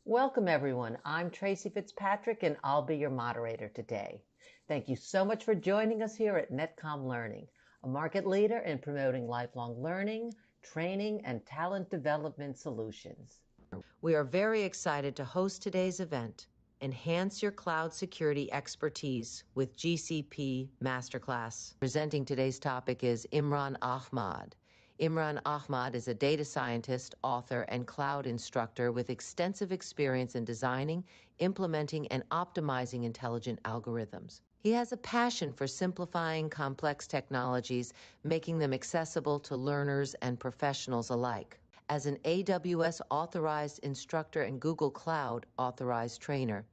Welcome, everyone. I'm Tracy Fitzpatrick, and I'll be your moderator today. Thank you so much for joining us here at Netcom Learning, a market leader in promoting lifelong learning, training, and talent development solutions. We are very excited to host today's event, Enhance Your Cloud Security Expertise with GCP Masterclass. Presenting today's topic is Imran Ahmad. Imran Ahmad is a data scientist, author, and cloud instructor with extensive experience in designing, implementing, and optimizing intelligent algorithms. He has a passion for simplifying complex technologies, making them accessible to learners and professionals alike. As an AWS authorized instructor and Google Cloud authorized trainer,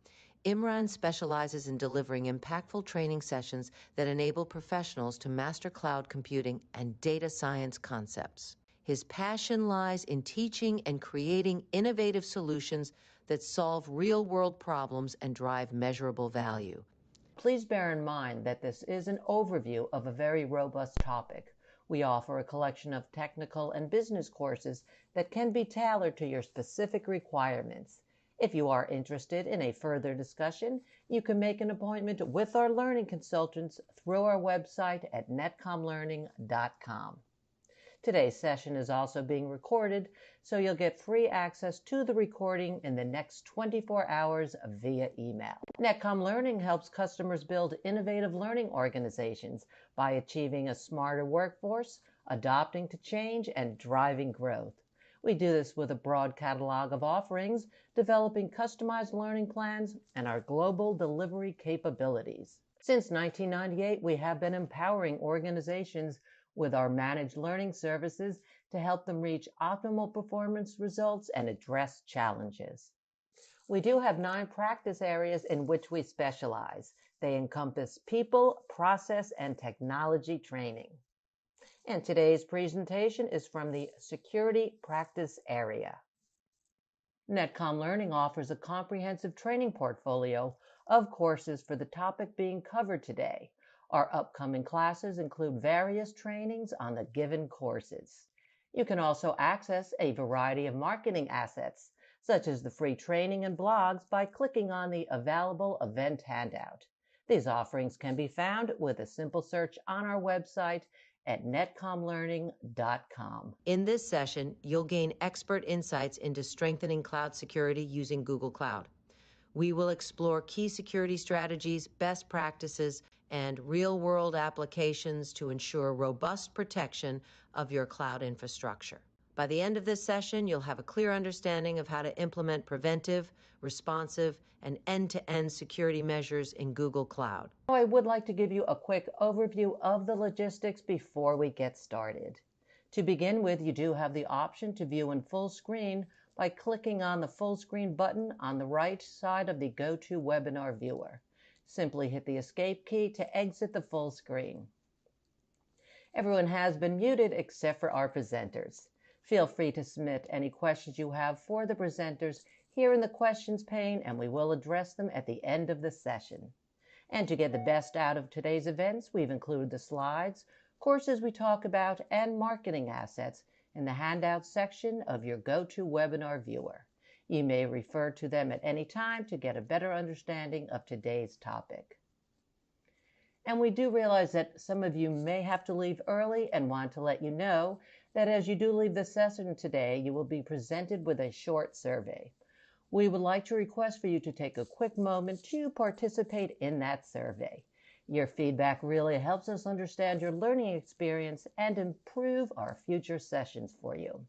Imran specializes in delivering impactful training sessions that enable professionals to master cloud computing and data science concepts. His passion lies in teaching and creating innovative solutions that solve real-world problems and drive measurable value. Please bear in mind that this is an overview of a very robust topic. We offer a collection of technical and business courses that can be tailored to your specific requirements. If you are interested in a further discussion, you can make an appointment with our learning consultants through our website at netcomlearning.com. Today's session is also being recorded, so you'll get free access to the recording in the next 24 hours via email. Netcom Learning helps customers build innovative learning organizations by achieving a smarter workforce, adapting to change, and driving growth. We do this with a broad catalog of offerings, developing customized learning plans, and our global delivery capabilities. Since 1998, we have been empowering organizations with our managed learning services to help them reach optimal performance results and address challenges. We do have 9 practice areas in which we specialize. They encompass people, process, and technology training. And today's presentation is from the security practice area. Netcom Learning offers a comprehensive training portfolio of courses for the topic being covered today. Our upcoming classes include various trainings on the given courses. You can also access a variety of marketing assets, such as the free training and blogs, by clicking on the available event handout. These offerings can be found with a simple search on our website at netcomlearning.com. In this session, you'll gain expert insights into strengthening cloud security using Google Cloud. We will explore key security strategies, best practices, and real-world applications to ensure robust protection of your cloud infrastructure. By the end of this session, you'll have a clear understanding of how to implement preventive, responsive, and end-to-end security measures in Google Cloud. Now, I would like to give you a quick overview of the logistics before we get started. To begin with, you do have the option to view in full screen by clicking on the full screen button on the right side of the GoToWebinar viewer. Simply hit the escape key to exit the full screen. Everyone has been muted except for our presenters. Feel free to submit any questions you have for the presenters here in the questions pane, and we will address them at the end of the session. And to get the best out of today's events, we've included the slides, courses we talk about, and marketing assets in the handouts section of your GoToWebinar viewer. You may refer to them at any time to get a better understanding of today's topic. And we do realize that some of you may have to leave early, and want to let you know that as you do leave the session today, you will be presented with a short survey. We would like to request for you to take a quick moment to participate in that survey. Your feedback really helps us understand your learning experience and improve our future sessions for you.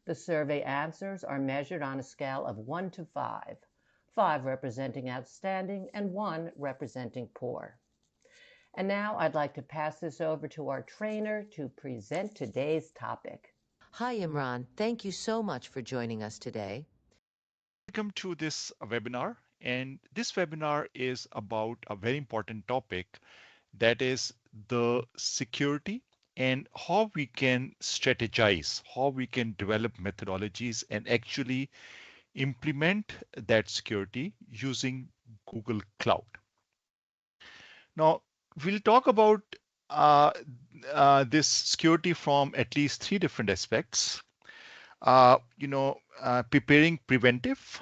The survey answers are measured on a scale of 1 to 5, 5 representing outstanding and 1 representing poor. And now I'd like to pass this over to our trainer to present today's topic. Hi, Imran. Thank you so much for joining us today. Welcome to this webinar. And this webinar is about a very important topic, that is the security and how we can strategize, how we can develop methodologies and actually implement that security using Google Cloud. Now, we'll talk about this security from at least 3 different aspects. Preparing preventive,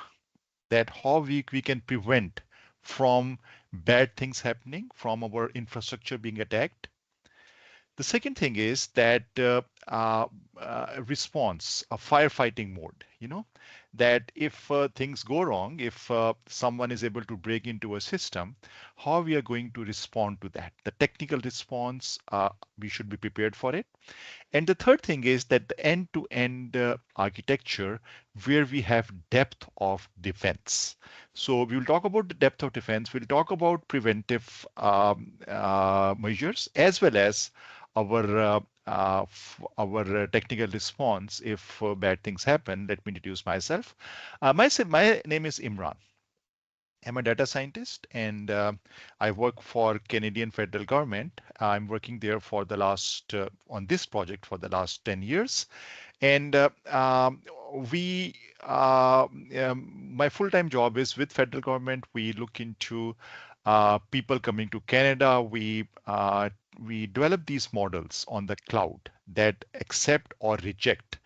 that how we can prevent from bad things happening, from our infrastructure being attacked. The second thing is that response, a firefighting mode, that if things go wrong, if someone is able to break into a system, how we are going to respond to that. The technical response, we should be prepared for it. And the third thing is that the end-to-end architecture where we have depth of defense. So we will talk about the depth of defense. We'll talk about preventive measures as well as our our technical response if bad things happen. Let me introduce myself. My name is Imran. I'm a data scientist and I work for Canadian federal government. I'm working there for the last on this project for the last 10 years. And we my full-time job is with federal government. We look into people coming to Canada. We develop these models on the cloud that accept or reject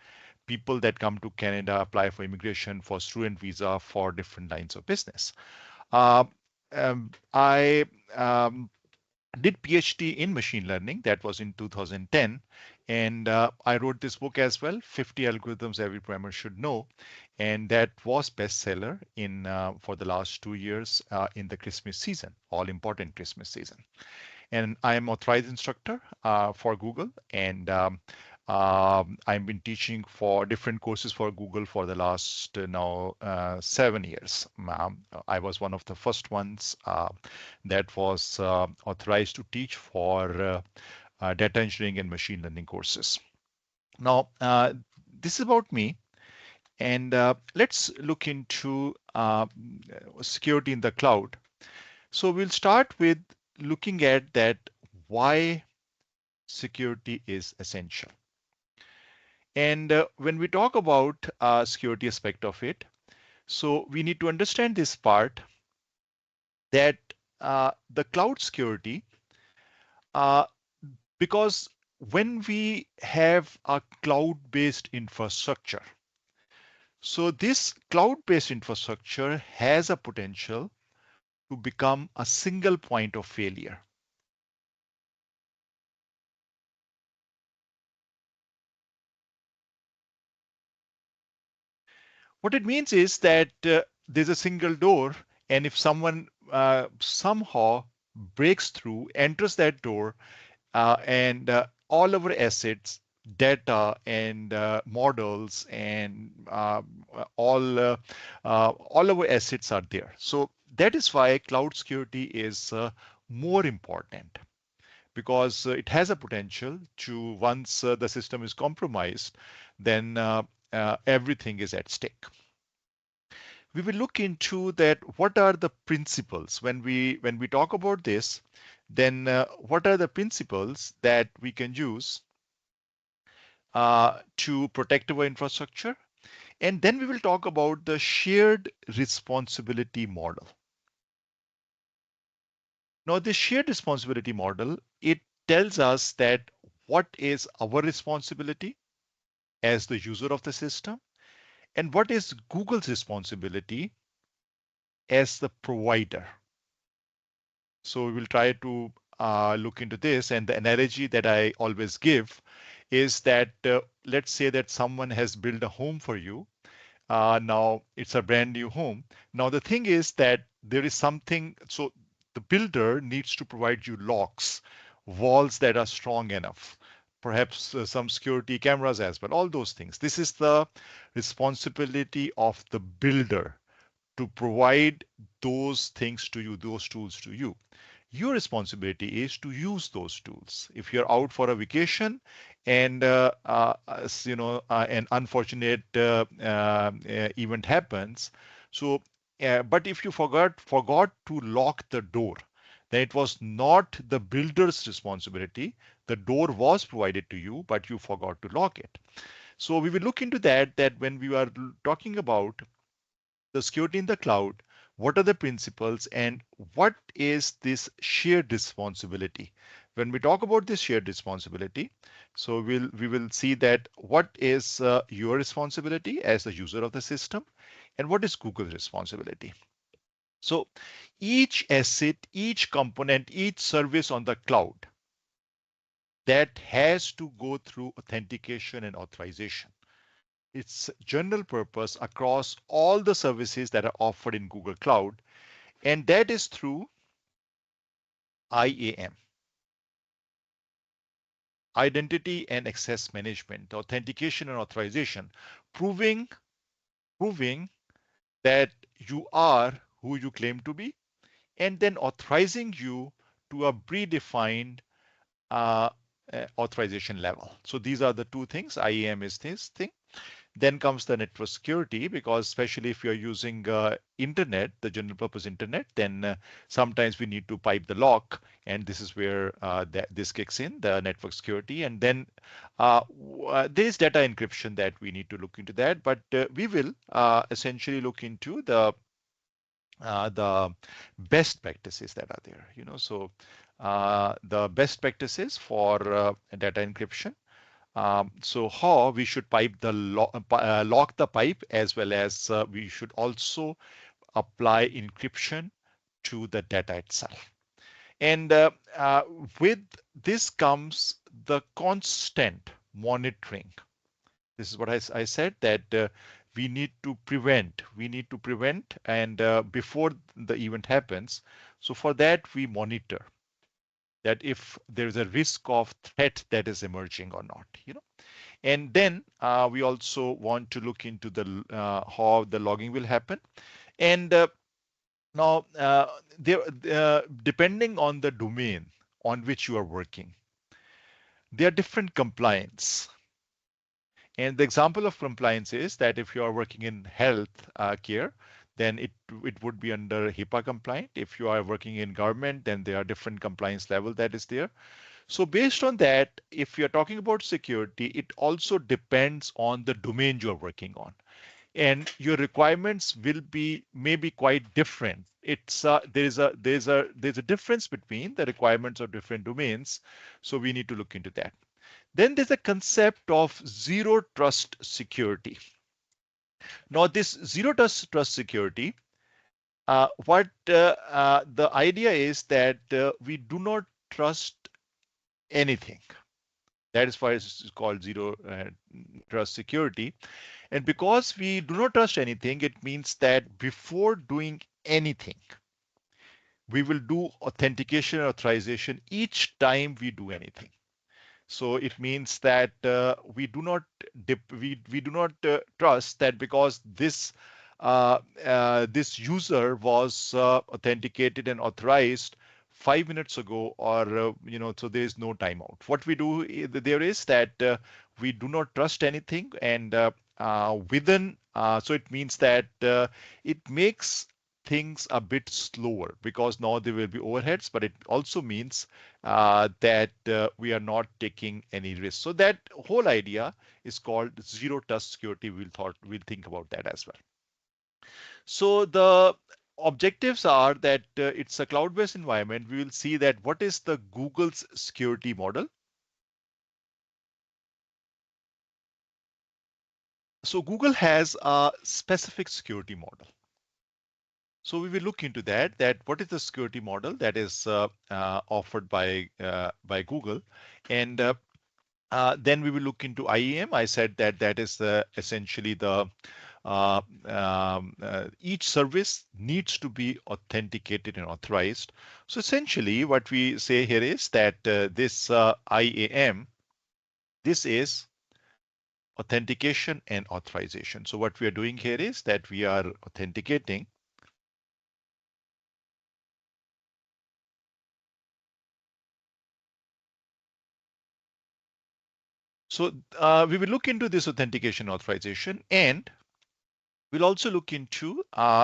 people that come to Canada, apply for immigration, for student visa, for different lines of business. Uh, I did PhD in machine learning. That was in 2010. And I wrote this book as well, 50 Algorithms Every Programmer Should Know. And that was bestseller in for the last 2 years in the Christmas season, all important Christmas season. And I am authorized instructor for Google, and I've been teaching for different courses for Google for the last now 7 years. I was one of the first ones that was authorized to teach for data engineering and machine learning courses. Now, this is about me. And let's look into security in the cloud. So we'll start with looking at that why security is essential. And when we talk about security aspect of it, so we need to understand this part that the cloud security, uh, because when we have a cloud-based infrastructure, so this cloud-based infrastructure has a potential to become a single point of failure. What it means is that there's a single door, and if someone somehow breaks through, enters that door, and all our assets, data, and models, and all our assets are there. So that is why cloud security is more important because it has a potential to once the system is compromised, then everything is at stake. We will look into that. What are the principles when we talk about this? Then what are the principles that we can use to protect our infrastructure? And then we will talk about the shared responsibility model. Now, the shared responsibility model, it tells us that what is our responsibility as the user of the system and what is Google's responsibility as the provider. So we will try to look into this. And the analogy that I always give is that let's say that someone has built a home for you. Now it's a brand new home. Now the thing is that there is something, so the builder needs to provide you locks, walls that are strong enough, perhaps some security cameras as well, all those things. This is the responsibility of the builder to provide those things to you, those tools to you. Your responsibility is to use those tools. If you're out for a vacation and an unfortunate event happens, so but if you forgot to lock the door, then it was not the builder's responsibility. The door was provided to you, but you forgot to lock it. So we will look into that when we are talking about the security in the cloud, what are the principles and what is this shared responsibility? When we talk about this shared responsibility, so we will see that what is your responsibility as the user of the system And what is Google's responsibility? So each asset, each component, each service on the cloud that has to go through authentication and authorization. It's general purpose across all the services that are offered in Google Cloud, and that is through IAM, Identity and Access Management, authentication and authorization, proving proving that you are who you claim to be, and then authorizing you to a predefined uh, authorization level. So these are the two things. IAM is this thing. Then comes the network security, because especially if you're using internet, the general purpose internet, then sometimes we need to pipe the lock, and this is where this kicks in, the network security. And then there is data encryption that we need to look into that, but we will essentially look into the best practices that are there. So the best practices for data encryption. So how we should lock the pipe, as well as we should also apply encryption to the data itself. And with this comes the constant monitoring. This is what I said, that we need to prevent, and before the event happens. So for that, we monitor that if there is a risk of threat that is emerging or not. And then we also want to look into the how the logging will happen. And now, depending on the domain on which you are working, there are different compliance. And the example of compliance is that if you are working in health care, then it would be under HIPAA compliant. If you are working in government, then there are different compliance level that is there. So based on that, if you're talking about security, it also depends on the domain you're working on, and your requirements may be quite different. It's there's a difference between the requirements of different domains, so we need to look into that. Then there's a concept of zero trust security. Now, this zero trust security, what the idea is that we do not trust anything. That is why it's called zero trust security. And because we do not trust anything, it means that before doing anything, we will do authentication and authorization each time we do anything. So it means that we do not trust that because this user was authenticated and authorized 5 minutes ago, or so there is no timeout. What we do there is that we do not trust anything, and within so it means that it makes things a bit slower, because now there will be overheads, but it also means that we are not taking any risk. So that whole idea is called zero trust security. We'll think about that as well. So the objectives are that it's a cloud-based environment. We will see that what is the Google's security model. So Google has a specific security model. So we will look into that what is the security model that is offered by Google. And then we will look into IAM. I said that that is essentially the each service needs to be authenticated and authorized. So essentially what we say here is that this IAM, this is authentication and authorization. So what we are doing here is that we are authenticating. So we will look into this authentication authorization, and we'll also look into the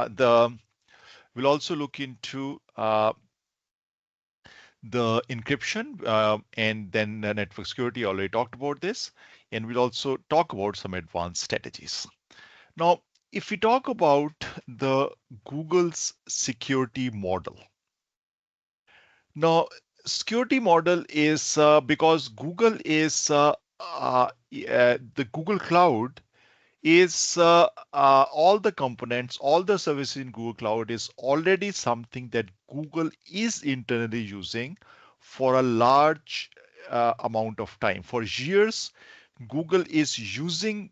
encryption, and then network security. I already talked about this, and we'll also talk about some advanced strategies. Now, if we talk about the Google's security model, now security model is because Google is the Google Cloud is all the components, all the services in Google Cloud is already something that Google is internally using for a large amount of time. For years, Google is using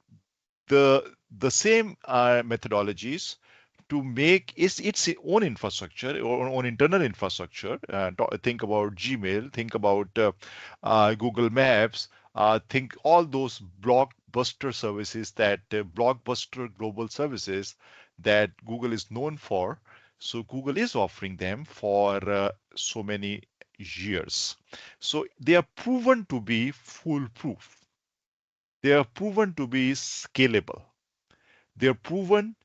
the same methodologies to make its own infrastructure or own internal infrastructure. Think about Gmail, think about Google Maps, think all those blockbuster services that blockbuster global services that Google is known for. So Google is offering them for so many years. So they are proven to be foolproof. They are proven to be scalable. They are proven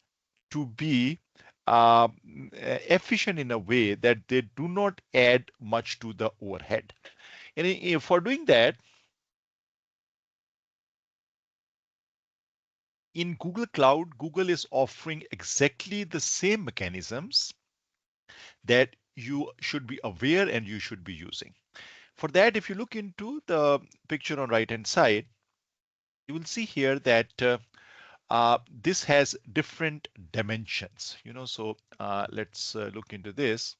to be uh, efficient in a way that they do not add much to the overhead. And for doing that, in Google Cloud, Google is offering exactly the same mechanisms that you should be aware and you should be using. For that, if you look into the picture on right hand side, you will see here that this has different dimensions. So let's look into this.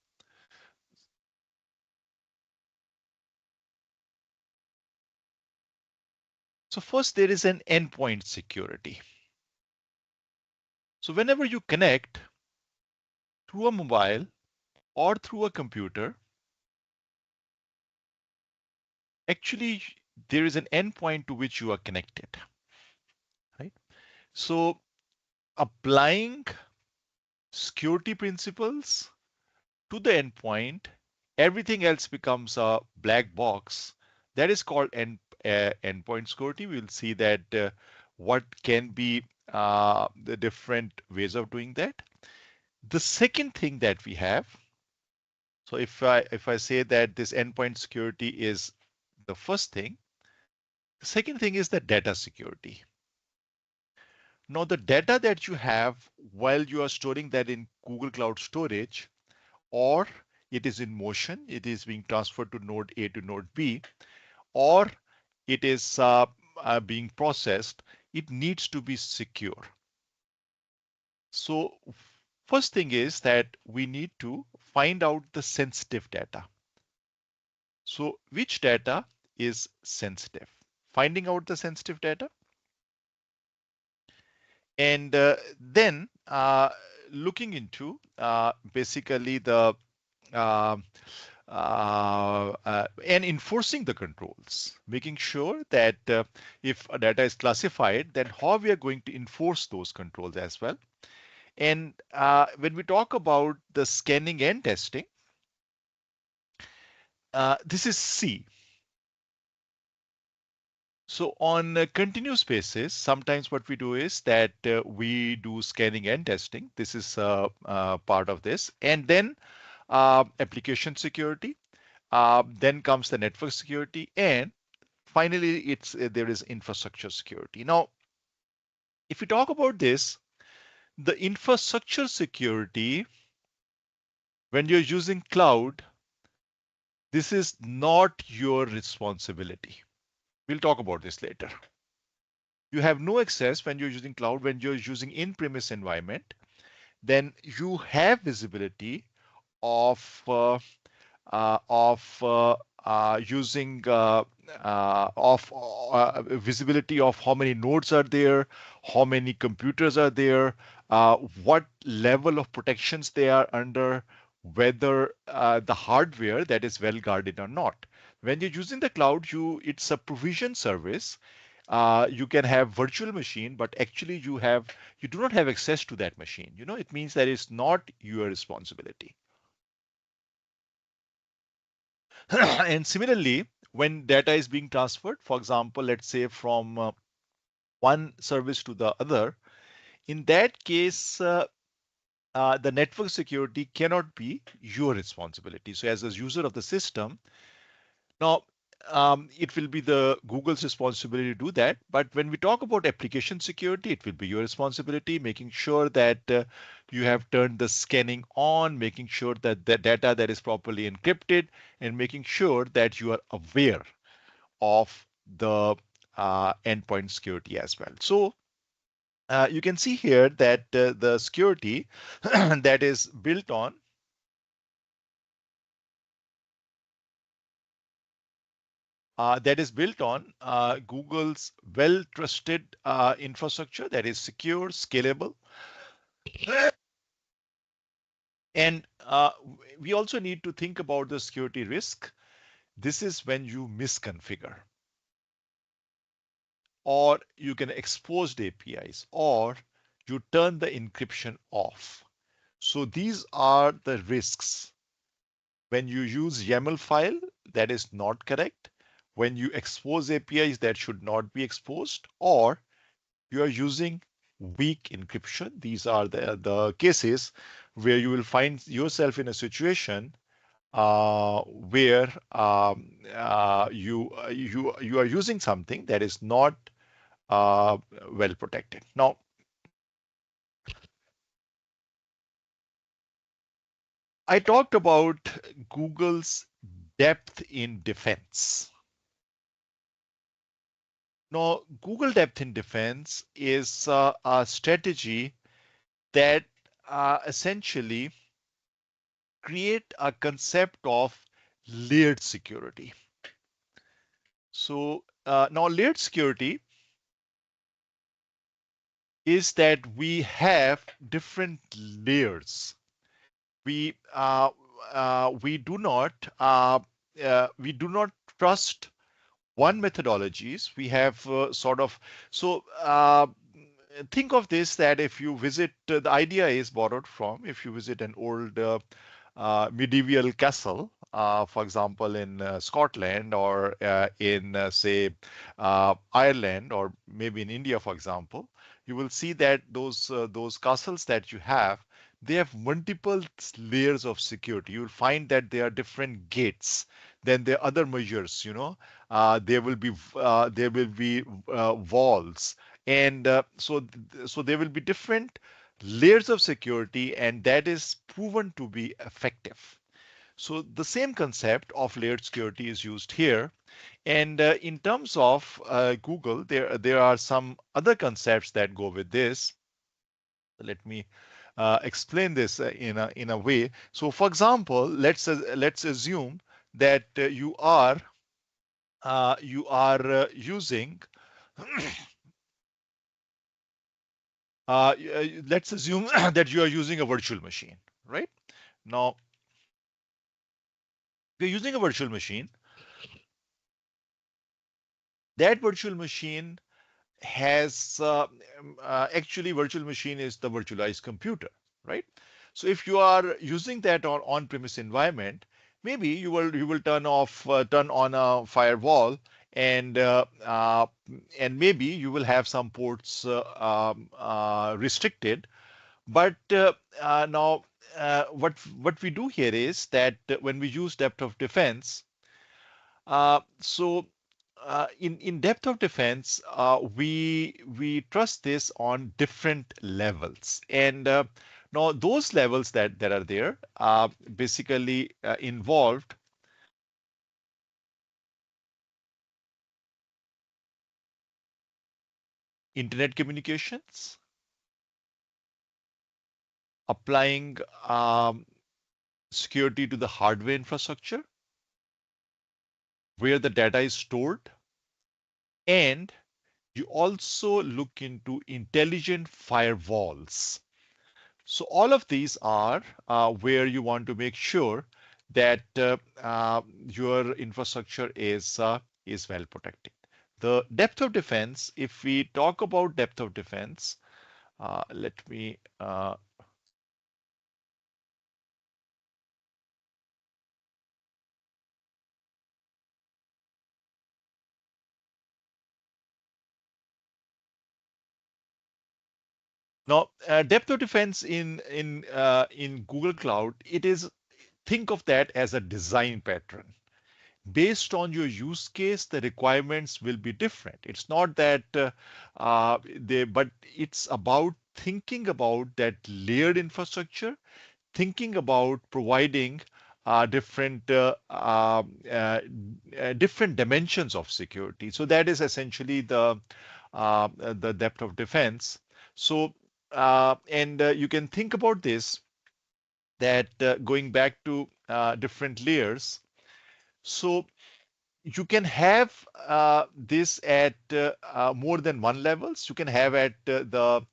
So first, there is an endpoint security. So whenever you connect through a mobile or through a computer, actually there is an endpoint to which you are connected, right? So applying security principles to the endpoint, everything else becomes a black box. That is called endpoint security. We'll see that what can be the different ways of doing that. The second thing that we have, so if I say that this endpoint security is the first thing, the second thing is the data security. Now the data that you have while you are storing that in Google Cloud Storage, or it is in motion, it is being transferred to node A to node B, or it is being processed, it needs to be secure. So first thing is that we need to find out the sensitive data. So which data is sensitive? Finding out the sensitive data, and then looking into basically the uh, and enforcing the controls, making sure that if a data is classified, then how we are going to enforce those controls as well. And when we talk about the scanning and testing, this is C. So on a continuous basis, sometimes what we do is that we do scanning and testing. This is part of this. And then application security. Then comes the network security. And finally, there is infrastructure security. Now, if we talk about this, the infrastructure security, when you're using cloud, this is not your responsibility. We'll talk about this later. You have no access when you're using cloud. When you're using in-premise environment, then you have visibility of using visibility of how many nodes are there, how many computers are there, what level of protections they are under, whether the hardware that is well guarded or not. When you're using the cloud, it's a provision service. You can have virtual machine, but actually you do not have access to that machine. It means that it's not your responsibility. And similarly, when data is being transferred, for example, let's say from one service to the other, in that case, the network security cannot be your responsibility. So as a user of the system, now it will be the Google's responsibility to do that. But when we talk about application security, it will be your responsibility, making sure that you have turned the scanning on, making sure that the data that is properly encrypted, and making sure that you are aware of the endpoint security as well. So You can see here that the security that is built on Google's well-trusted infrastructure that is secure, scalable, and we also need to think about the security risk. This is when you misconfigure, or you can expose the APIs, or you turn the encryption off. So these are the risks. When you use YAML file, that is not correct. When you expose APIs that should not be exposed, or you are using weak encryption. These are the cases where you will find yourself in a situation where you are using something that is not well protected. Now, I talked about Google's depth in defense. Now, Google depth in defense is a strategy that essentially create a concept of layered security. So now layered security is that we have different layers. We do not trust one methodologies. We have sort of so think of this that if you visit the idea is borrowed from if you visit an old medieval castle, for example, in Scotland or in, say, Ireland or maybe in India, for example, you will see that those castles that you have, they have multiple layers of security. You will find that there are different gates. Then there are other measures. There will be walls, and so there will be different layers of security, and that is proven to be effective. So the same concept of layered security is used here. And in terms of Google, there are some other concepts that go with this. Let me explain this in a way. So, for example, let's assume that you are using let's assume that you are using a virtual machine, right? Now, you're using a virtual machine. That virtual machine has actually virtual machine is the virtualized computer, right? So if you are using that on-premise environment, maybe you will turn on a firewall, and maybe you will have some ports restricted. But now what we do here is that when we use depth of defense, so in depth of defense, we trust this on different levels, and now those levels that are there basically involved internet communications, applying security to the hardware infrastructure where the data is stored, and you also look into intelligent firewalls. So all of these are where you want to make sure that your infrastructure is well protected. The depth of defense, if we talk about depth of defense, let me now depth of defense in Google Cloud, it is think of that as a design pattern. Based on your use case, the requirements will be different. It's not that but it's about thinking about that layered infrastructure, thinking about providing different dimensions of security. So that is essentially the depth of defense. So, and you can think about this, that going back to different layers. So you can have this at more than one levels. You can have at the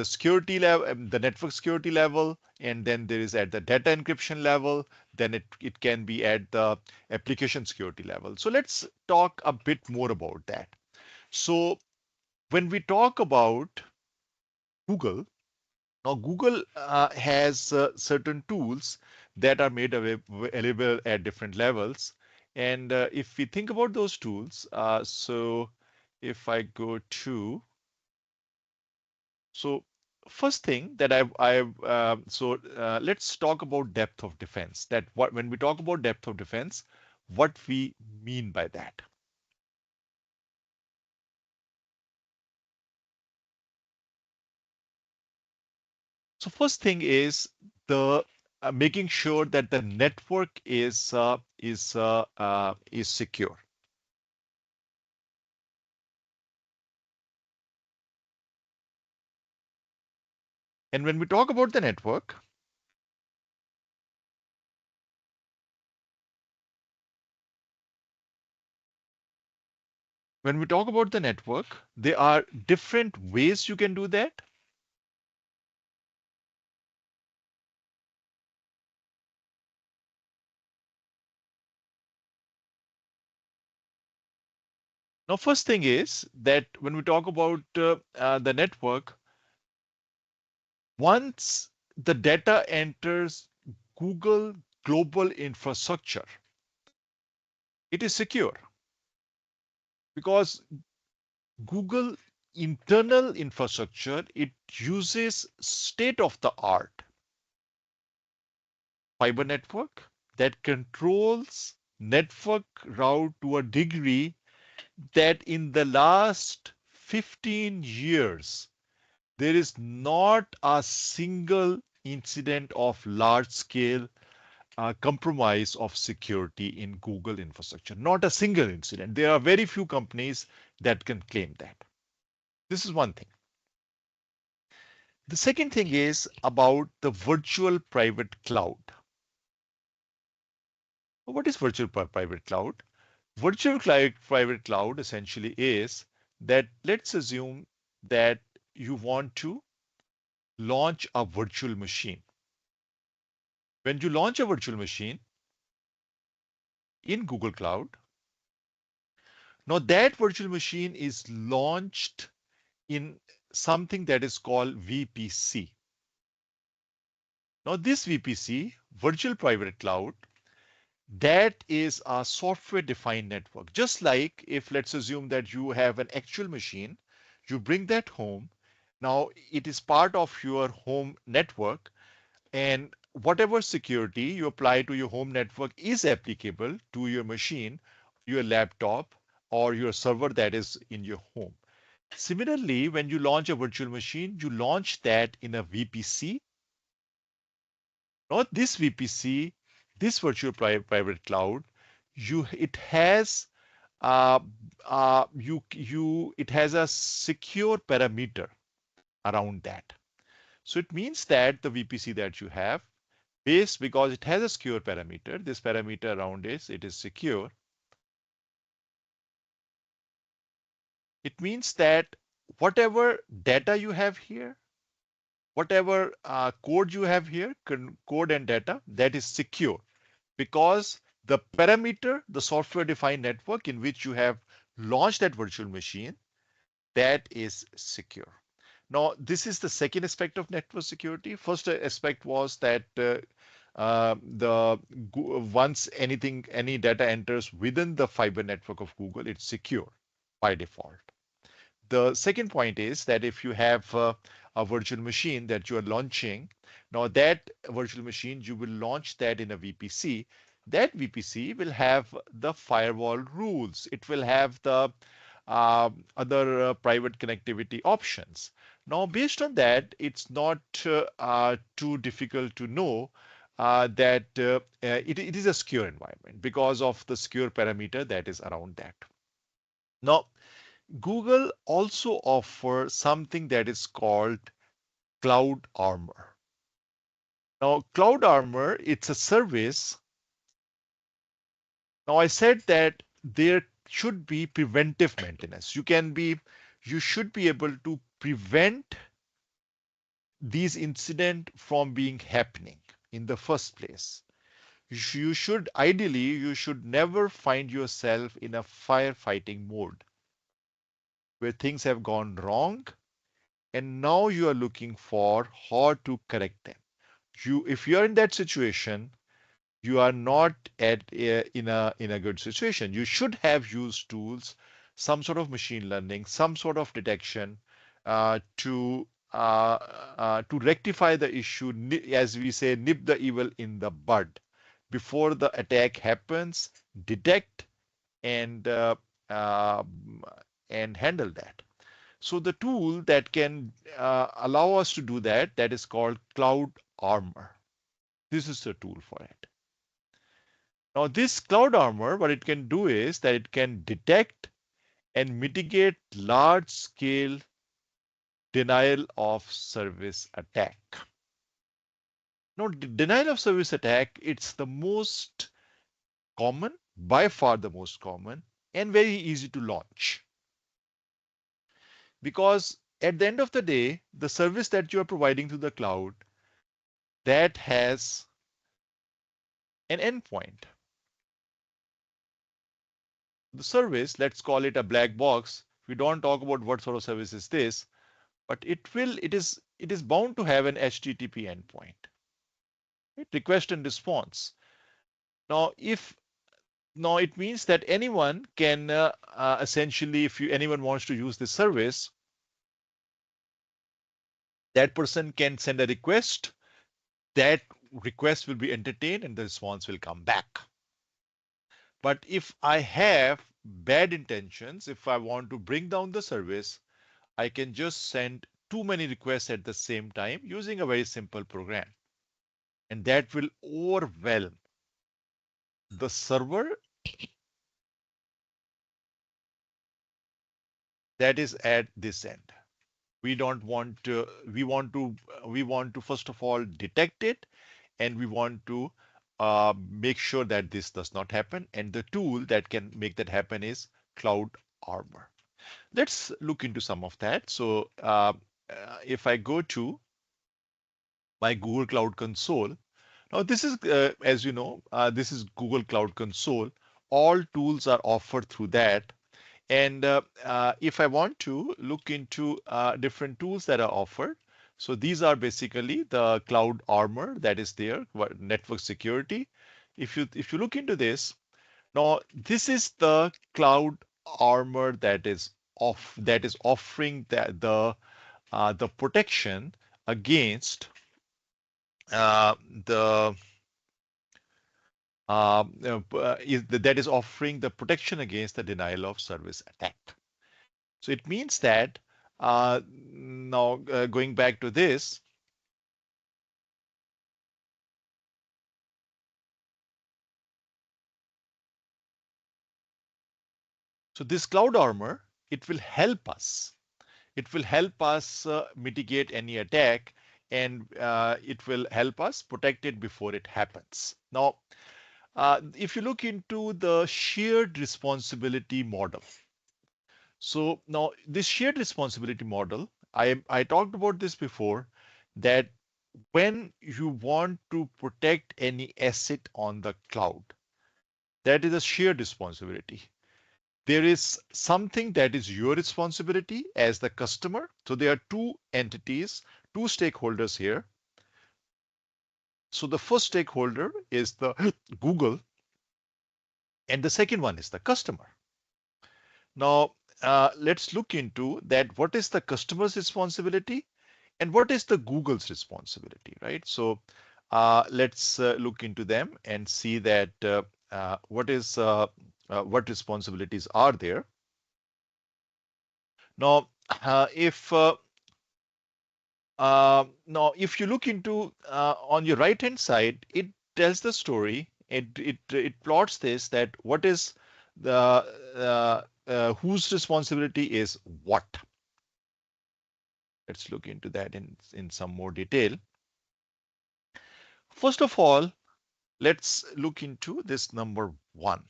security level, the network security level, and then there is at the data encryption level. Then it can be at the application security level. So let's talk a bit more about that. So when we talk about Google, now Google has certain tools that are made available at different levels. And if we think about those tools, so if I go to, so first thing that let's talk about depth of defense. That what when we talk about depth of defense, what we mean by that. So first thing is the making sure that the network is secure. And when we talk about the network, there are different ways you can do that. Now, first thing is that when we talk about the network, once the data enters Google global infrastructure, it is secure because Google internal infrastructure, it uses state of the art fiber network that controls network route to a degree that in the last 15 years, there is not a single incident of large scale compromise of security in Google infrastructure. Not a single incident. There are very few companies that can claim that. This is one thing. The second thing is about the virtual private cloud. What is virtual private cloud? Virtual private cloud essentially is that let's assume that you want to launch a virtual machine. When you launch a virtual machine in Google Cloud, now that virtual machine is launched in something that is called VPC. Now this VPC, virtual private cloud, that is a software defined network. Just like if let's assume that you have an actual machine, you bring that home. Now it is part of your home network, and whatever security you apply to your home network is applicable to your machine, your laptop, or your server that is in your home. Similarly, when you launch a virtual machine, you launch that in a VPC. Not this VPC, this virtual private cloud, it has it has a secure parameter around that. So it means that the VPC that you have, based because it has a secure parameter, this parameter around it is secure. It means that whatever data you have here, whatever code you have here, code and data, that is secure because the parameter, the software defined network in which you have launched that virtual machine, that is secure. Now, this is the second aspect of network security. First aspect was that once any data enters within the fiber network of Google, it's secure by default. The second point is that if you have a virtual machine that you are launching, now that virtual machine, you will launch that in a VPC. That VPC will have the firewall rules. It will have the other private connectivity options. Now, based on that, it's not too difficult to know that it is a secure environment because of the secure parameter that is around that. Now, Google also offers something that is called Cloud Armor. Now, Cloud Armor, it's a service. Now, I said that there should be preventive maintenance. You should be able to prevent these incidents from being happening in the first place. You should ideally, you should never find yourself in a firefighting mode where things have gone wrong and now you are looking for how to correct them. If you are in that situation, you are not in a good situation. You should have used tools, some sort of machine learning, some sort of detection to rectify the issue, as we say, nip the evil in the bud before the attack happens, detect and uh, and handle that. So the tool that can allow us to do that, that is called Cloud Armor. This is the tool for it. Now this Cloud Armor, what it can do is that it can detect and mitigate large scale denial of service attack. Now denial of service attack, it's the most common, by far the most common, and very easy to launch. Because at the end of the day, the service that you are providing to the cloud, that has an endpoint. The service, let's call it a black box. We don't talk about what sort of service is this, but it is bound to have an HTTP endpoint. Right? Request and response. Now, if now it means that anyone can essentially, if anyone wants to use this service, that person can send a request. That request will be entertained and the response will come back. But if I have bad intentions, if I want to bring down the service, I can just send too many requests at the same time using a very simple program. And that will overwhelm the server that is at this end. We don't want to, we want to first of all detect it, and we want to make sure that this does not happen. And the tool that can make that happen is Cloud Armor. Let's look into some of that. So if I go to my Google Cloud Console, now this is, as you know, this is Google Cloud Console. All tools are offered through that. And if I want to look into different tools that are offered, so these are basically the Cloud Armor that is there, network security. If you look into this, now this is the Cloud Armor that is offering the protection against uh, the that is offering the protection against the denial of service attack. So it means that now going back to this, so this Cloud Armor, it will help us. It will help us mitigate any attack, and it will help us protect it before it happens. Now, if you look into the shared responsibility model, so now this shared responsibility model, I talked about this before, that when you want to protect any asset on the cloud, that is a shared responsibility. There is something that is your responsibility as the customer. So there are two entities, two stakeholders here. So the first stakeholder is the Google, and the second one is the customer. Now, let's look into that. What is the customer's responsibility and what is the Google's responsibility, right? So let's look into them and see that what responsibilities are there. Now, if you look into on your right hand side, it tells the story. It plots this, that what is the whose responsibility is what? Let's look into that in some more detail. First of all, let's look into this number one.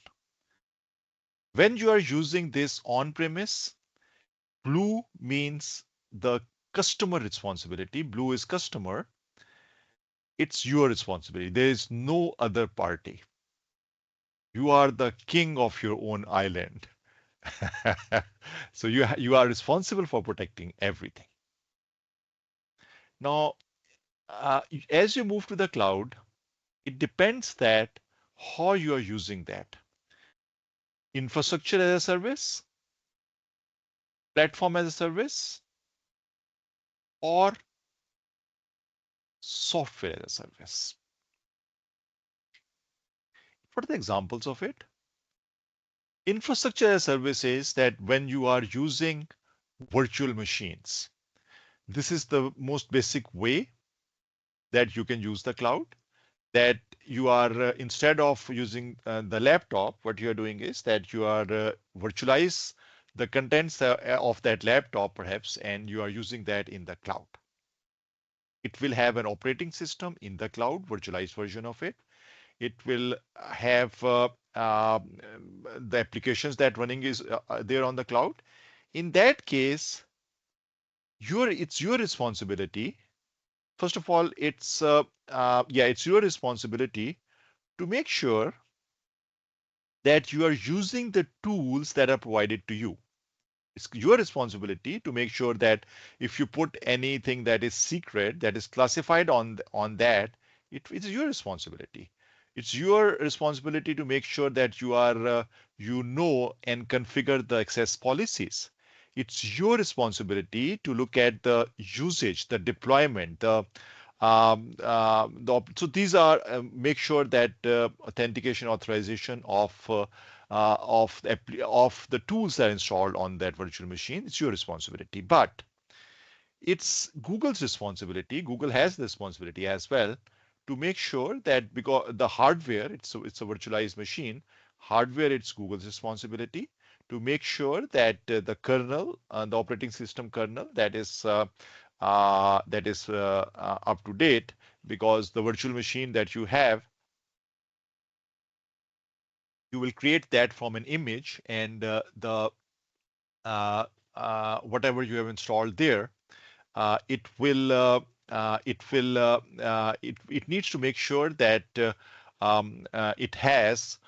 When you are using this on-premise, blue means the customer responsibility. Blue is customer. It's your responsibility. There is no other party. You are the king of your own island. So you are responsible for protecting everything. Now, as you move to the cloud, it depends that how you are using that. Infrastructure as a service, platform as a service, or software as a service. What are the examples of it? Infrastructure as a service is that when you are using virtual machines, this is the most basic way that you can use the cloud. That you are instead of using the laptop, what you are doing is that you are virtualize the contents of that laptop perhaps, and you are using that in the cloud. It will have an operating system in the cloud, virtualized version of it. It will have the applications that running is there on the cloud. In that case, it's your responsibility. First of all, it's your responsibility to make sure that you are using the tools that are provided to you. It's your responsibility to make sure that if you put anything that is secret, that is classified on that, it's your responsibility. It's your responsibility to make sure that you know and configure the access policies. It's your responsibility to look at the usage, the deployment, so these are make sure that authentication authorization of the tools that are installed on that virtual machine. It's your responsibility, but it's Google's responsibility. Google has the responsibility as well to make sure that, because the hardware, it's a virtualized machine, hardware, it's Google's responsibility to make sure that the kernel, the operating system kernel, that is up to date, because the virtual machine that you have, you will create that from an image, and the whatever you have installed there, it needs to make sure that it has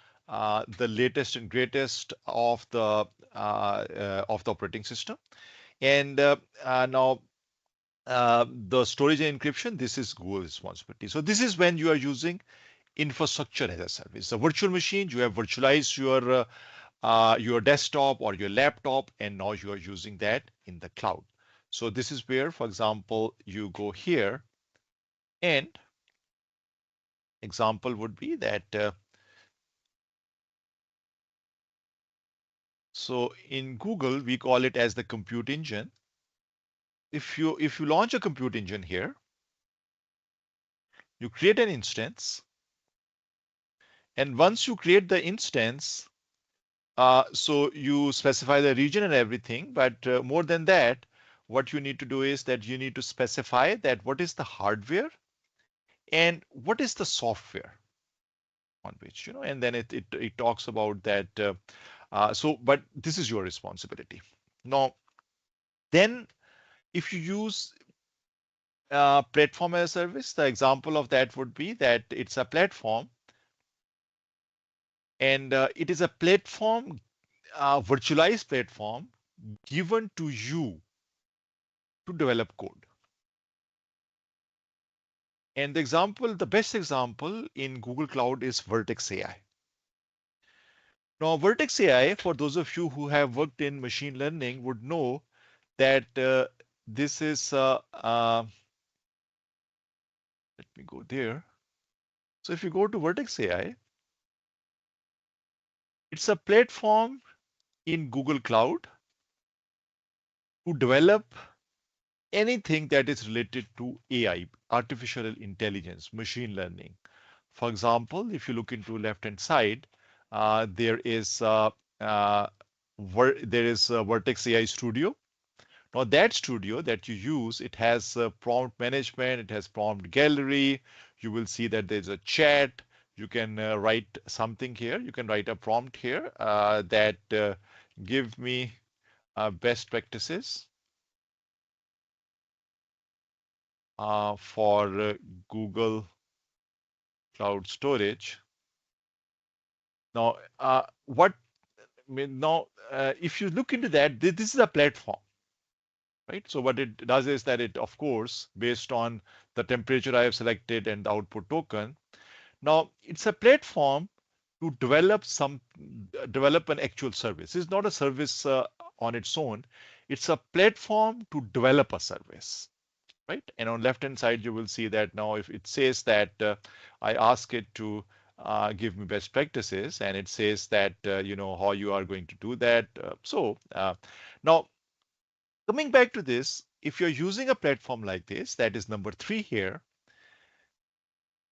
the latest and greatest of the operating system. And now the storage and encryption, this is Google's responsibility. So this is when you are using infrastructure as a service. The virtual machine, you have virtualized your desktop or your laptop, and now you are using that in the cloud. So this is where, for example, you go here, and example would be that. So in Google, we call it as the compute engine. If you launch a compute engine here, you create an instance, and once you create the instance, so you specify the region and everything, but more than that, what you need to do is that you need to specify that what is the hardware and what is the software on which, and then it talks about that. But this is your responsibility. Now, then if you use platform as a service, the example of that would be that it's a platform, and it is a platform, virtualized platform given to you to develop code. And the best example in Google Cloud is Vertex AI. Now, Vertex AI, for those of you who have worked in machine learning, would know that this is, let me go there. So if you go to Vertex AI, it's a platform in Google Cloud to develop anything that is related to AI, artificial intelligence, machine learning. For example, if you look into left-hand side, there is there is Vertex AI Studio. Now that studio that you use, it has prompt management, it has prompt gallery. You will see that there's a chat. You can write something here. You can write a prompt here that give me best practices for Google Cloud Storage. Now, if you look into that, this is a platform, right? So what it does is that it, of course, based on the temperature I have selected and the output token, now it's a platform to develop an actual service. It's not a service on its own. It's a platform to develop a service, right? And on left hand side, you will see that now if it says that I ask it to give me best practices, and it says that how you are going to do that. Now coming back to this, if you're using a platform like this, that is number 3 here,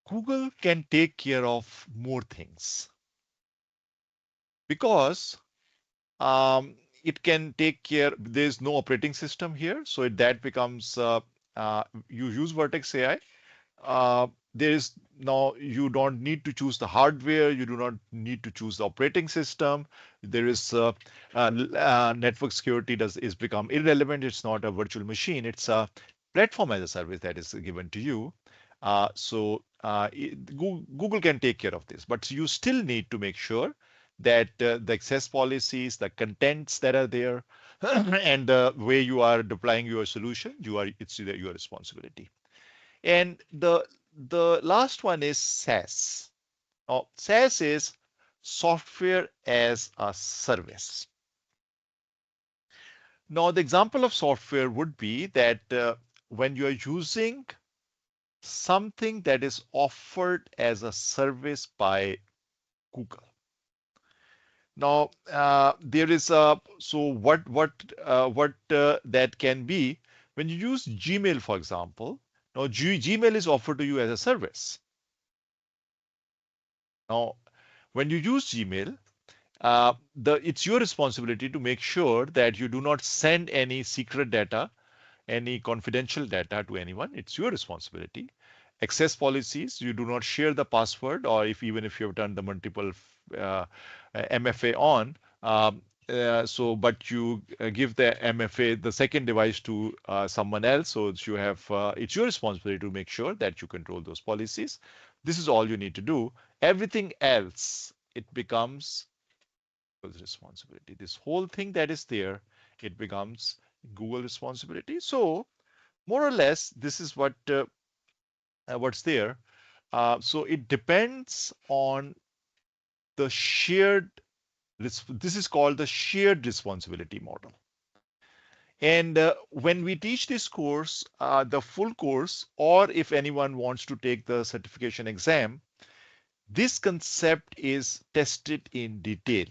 Google can take care of more things because it can take care. There's no operating system here, so that becomes you use Vertex AI. There is now you don't need to choose the hardware. You do not need to choose the operating system. There is network security is become irrelevant. It's not a virtual machine. It's a platform as a service that is given to you. Google can take care of this, but you still need to make sure that the access policies, the contents that are there, and the way you are deploying your solution, it's your responsibility. And the last one is SaaS. Now, SaaS is software as a service. Now, the example of software would be that when you are using something that is offered as a service by Google. Now, there is a what that can be when you use Gmail, for example. Now, Gmail is offered to you as a service. Now, when you use Gmail, it's your responsibility to make sure that you do not send any secret data, any confidential data to anyone. It's your responsibility. Access policies, you do not share the password, or even if you have done the multiple uh, MFA on. But you give the MFA, the second device, to someone else. So it's your responsibility to make sure that you control those policies. This is all you need to do. Everything else, it becomes Google's responsibility. This whole thing that is there, it becomes Google responsibility. So more or less, this is what's there. So it depends on the shared. This is called the shared responsibility model. And when we teach this course, the full course, or if anyone wants to take the certification exam, this concept is tested in detail.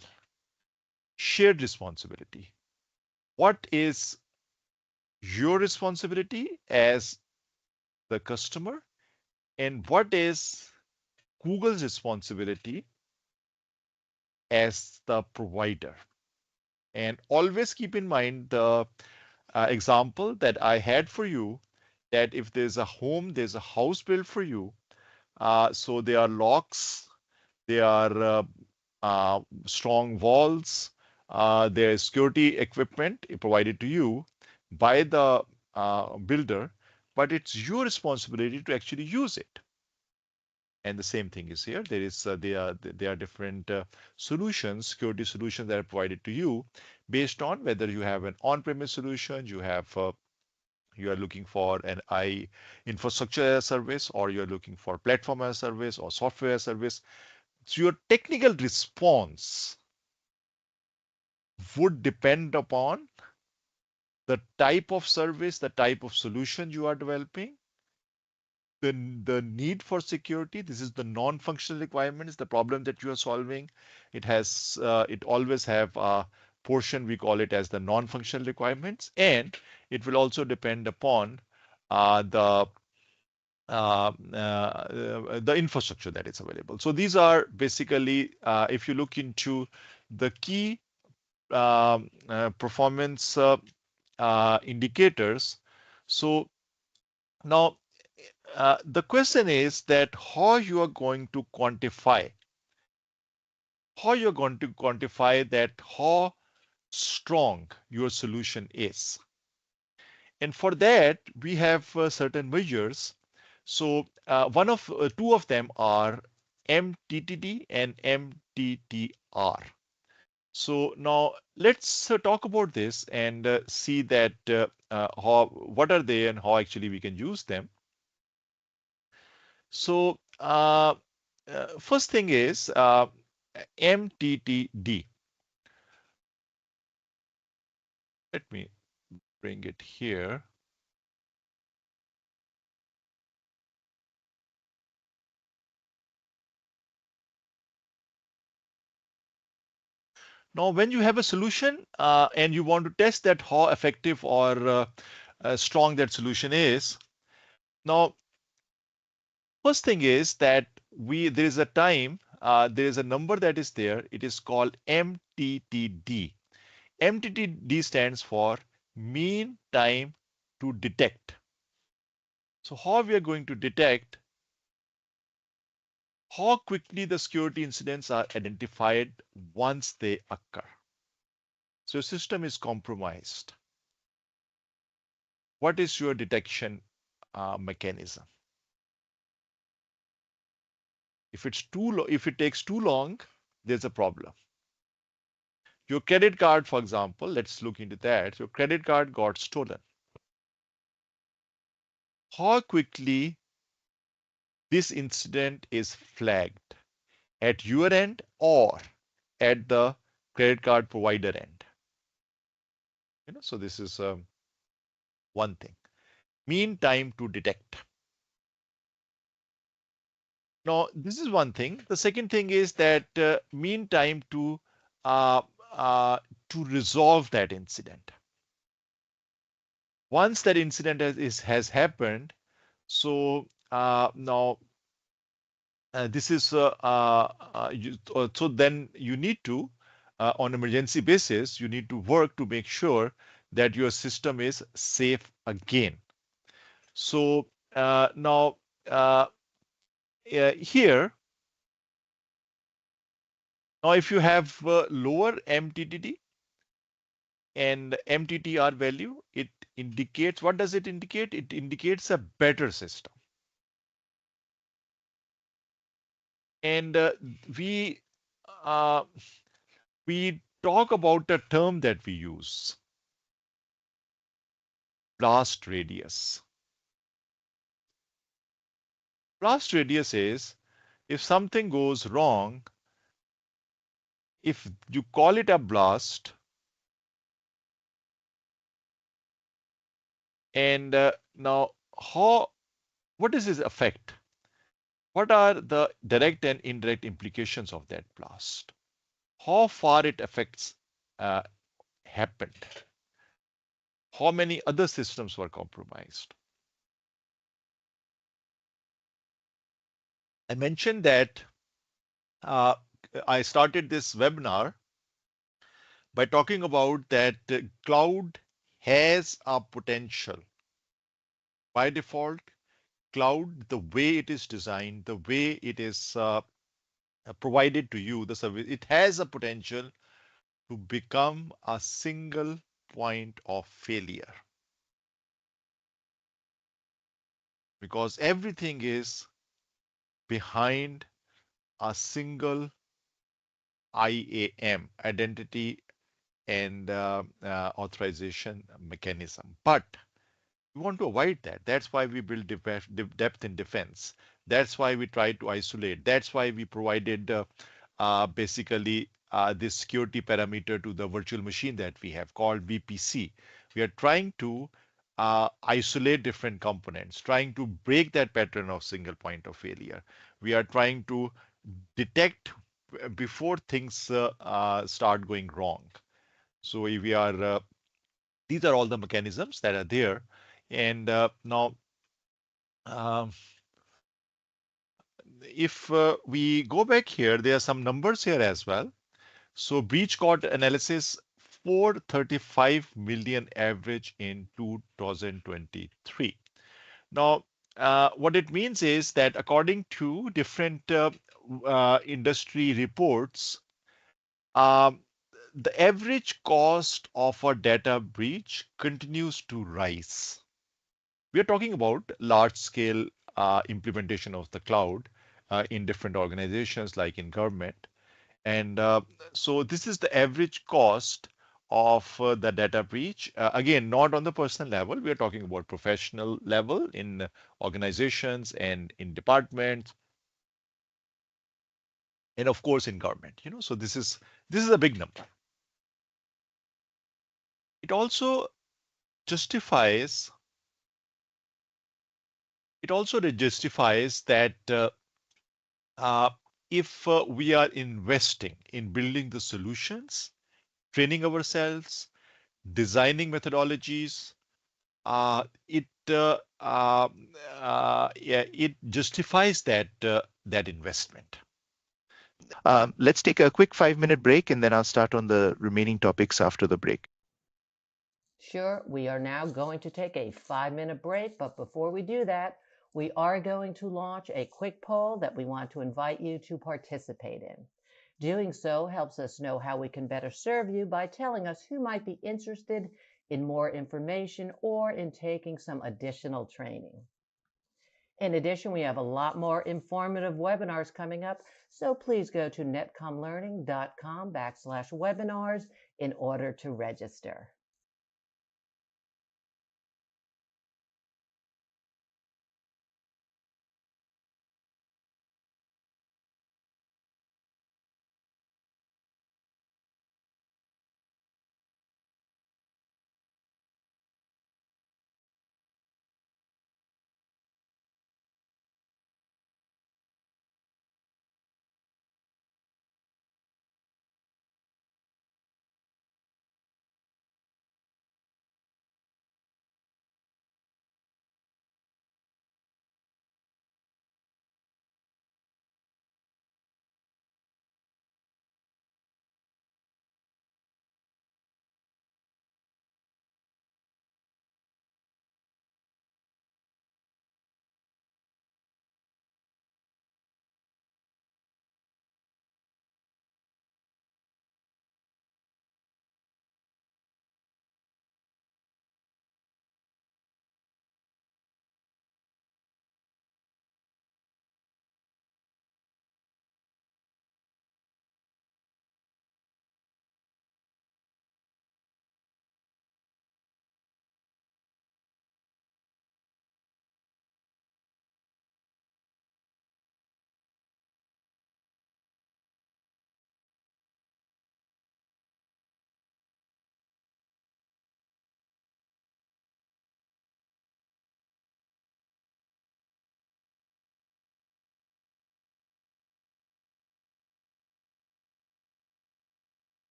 Shared responsibility. What is your responsibility as the customer, and what is Google's responsibility as the provider? And always keep in mind the example that I had for you, that if there's a home, there's a house built for you. So there are locks, there are strong walls, there is security equipment provided to you by the builder, but it's your responsibility to actually use it. And the same thing is here. There are different solutions, security solutions that are provided to you based on whether you have an on-premise solution, you are looking for an infrastructure as a service, or you're looking for platform as a service or software as a service. So your technical response would depend upon the type of service, the type of solution you are developing, the need for security. This is the non-functional requirements, the problem that you are solving. It always have a portion, we call it as the non-functional requirements, and it will also depend upon the infrastructure that is available. So these are basically, if you look into the key performance indicators. So now the question is that how you're going to quantify that how strong your solution is. And for that, we have certain measures. So two of them are MTTD and MTTR. So now let's talk about this and see that what are they and how actually we can use them. So first thing is MTTD. Let me bring it here. Now, when you have a solution and you want to test that how effective or strong that solution is, now first thing is that there is a time, there is a number that is there. It is called MTTD. MTTD stands for mean time to detect. So how we are going to detect how quickly the security incidents are identified once they occur. So your system is compromised. What is your detection mechanism? If it takes too long, there's a problem. Your credit card, for example, let's look into that. Your credit card got stolen. How quickly this incident is flagged at your end or at the credit card provider end? So this is one thing. Mean time to detect. Now, this is one thing. The second thing is that mean time uh, to resolve that incident. Once that incident has happened, so now this is so then you need to on emergency basis you need to work to make sure that your system is safe again. So now here now if you have lower MTTD and MTTR value, it indicates, what does it indicate? It indicates a better system. And we uh, we talk about a term that we use, blast radius. Blast radius is if something goes wrong, if you call it a blast, and now what is its effect? What are the direct and indirect implications of that blast? How far it affects happened? How many other systems were compromised? I mentioned that uh, I started this webinar by talking about that cloud has a potential. By default, cloud, the way it is designed, the way it is provided to you, the service, it has a potential to become a single point of failure because everything is behind a single IAM, identity and authorization mechanism. But we want to avoid that. That's why we build depth in defense. That's why we try to isolate. That's why we provided basically this security parameter to the virtual machine that we have called VPC. We are trying to isolate different components, trying to break that pattern of single point of failure. We are trying to detect before things start going wrong. So if we are, these are all the mechanisms that are there. And now, um, if we go back here, there are some numbers here as well. So breach code analysis 435 million average in 2023. Now, what it means is that according to different industry reports, um, the average cost of a data breach continues to rise. We are talking about large scale implementation of the cloud in different organizations like in government. And so this is the average cost of the data breach. Again, not on the personal level. We are talking about professional level in organizations and in departments, and of course in government. So this is a big number. It also justifies it also justifies that uh, if we are investing in building the solutions, training ourselves, designing methodologies, yeah, it justifies that investment. Let's take a quick 5-minute break and then I'll start on the remaining topics after the break. Sure, we are now going to take a 5-minute break, but before we do that, we are going to launch a quick poll that we want to invite you to participate in. Doing so helps us know how we can better serve you by telling us who might be interested in more information or in taking some additional training. In addition, we have a lot more informative webinars coming up, so please go to netcomlearning.com/webinars in order to register.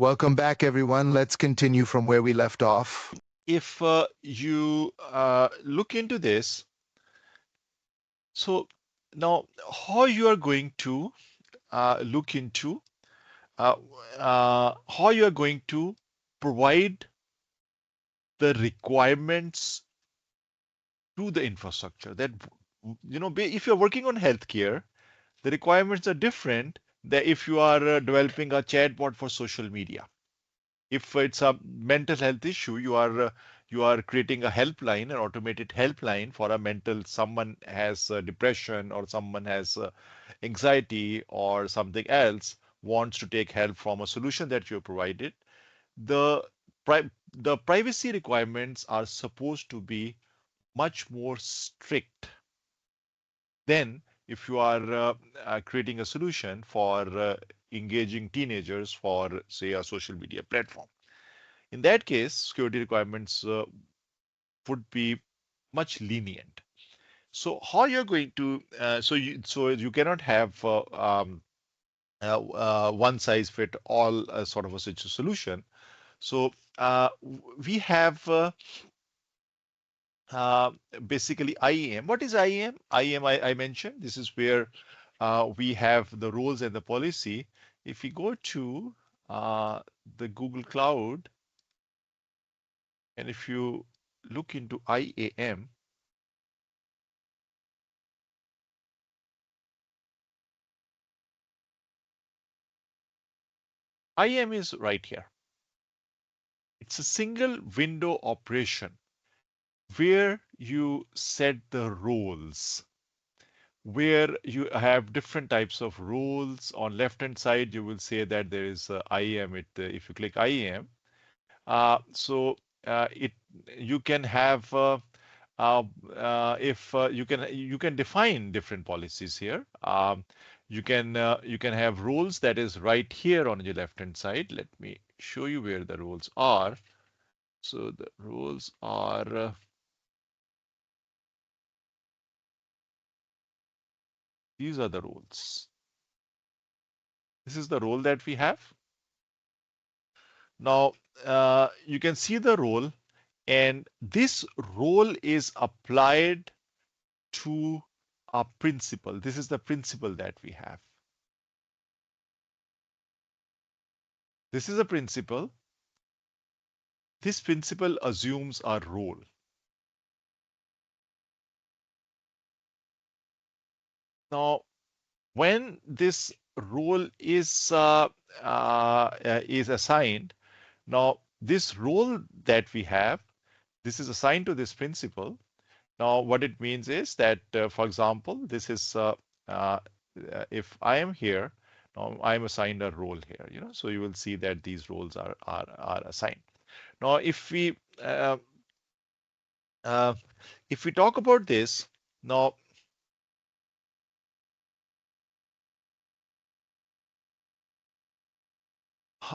Welcome back, everyone. Let's continue from where we left off. If you look into this, so now how you are going to look into uh, how you are going to provide the requirements to the infrastructure that if you're working on healthcare, the requirements are different than if you are developing a chatbot for social media. If it's a mental health issue, you are creating a helpline, an automated helpline for a mental, someone has depression or someone has anxiety or something else, wants to take help from a solution that you have provided. The the privacy requirements are supposed to be much more strict Then, if you are creating a solution for engaging teenagers for, say, a social media platform, in that case, security requirements would be much lenient. So how you're going to so you cannot have one size fit all sort of a such a solution. So we have uh, basically IAM. What is IAM? IAM, I mentioned. This is where we have the roles and the policy. If we go to the Google Cloud, and if you look into IAM, IAM is right here. It's a single window operation where you set the roles, where you have different types of roles. On left hand side, you will say that there is IAM. If you click IAM, so it you can have uh, if you can define different policies here. You can have roles that is right here on your left hand side. Let me show you where the roles are. So the roles are these are the roles. This is the role that we have. Now you can see the role, and this role is applied to a principle. This is the principle that we have. This is a principle. This principle assumes a role. Now, when this role is assigned, now this role that we have, this is assigned to this principle. Now, what it means is that, for example, this is uh, if I am here, now I am assigned a role here. So you will see that these roles are assigned. Now, uh, if we talk about this, now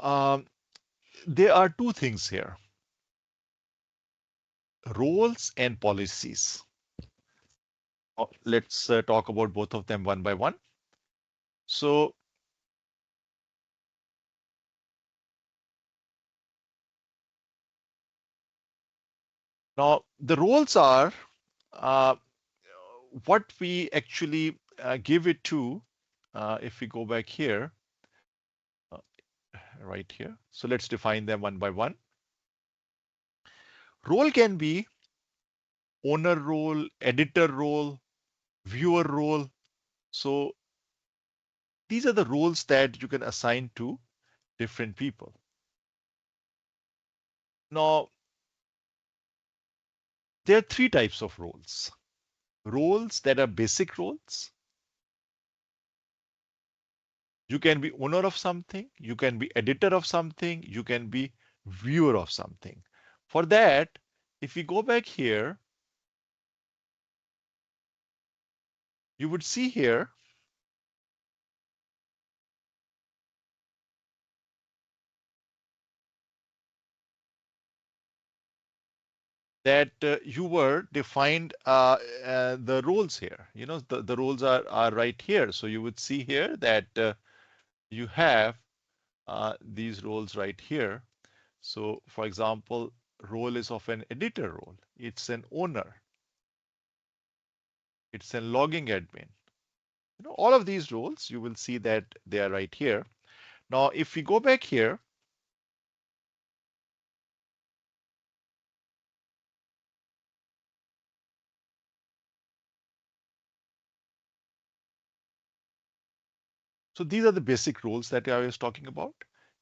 um, there are two things here: roles and policies. Let's talk about both of them one by one. So now the roles are uh, what we actually give it to. If we go back here, uh, right here. So let's define them one by one. Role can be owner role, editor role, viewer role. So these are the roles that you can assign to different people. Now, there are three types of roles. Roles that are basic roles. You can be owner of something, you can be editor of something, you can be viewer of something. For that, if we go back here, you would see here that you were defined the roles here. The roles are right here. So you would see here that you have these roles right here. So for example, role is of an editor role. It's an owner. It's a logging admin. All of these roles, you will see that they are right here. Now, if we go back here, so these are the basic roles that I was talking about.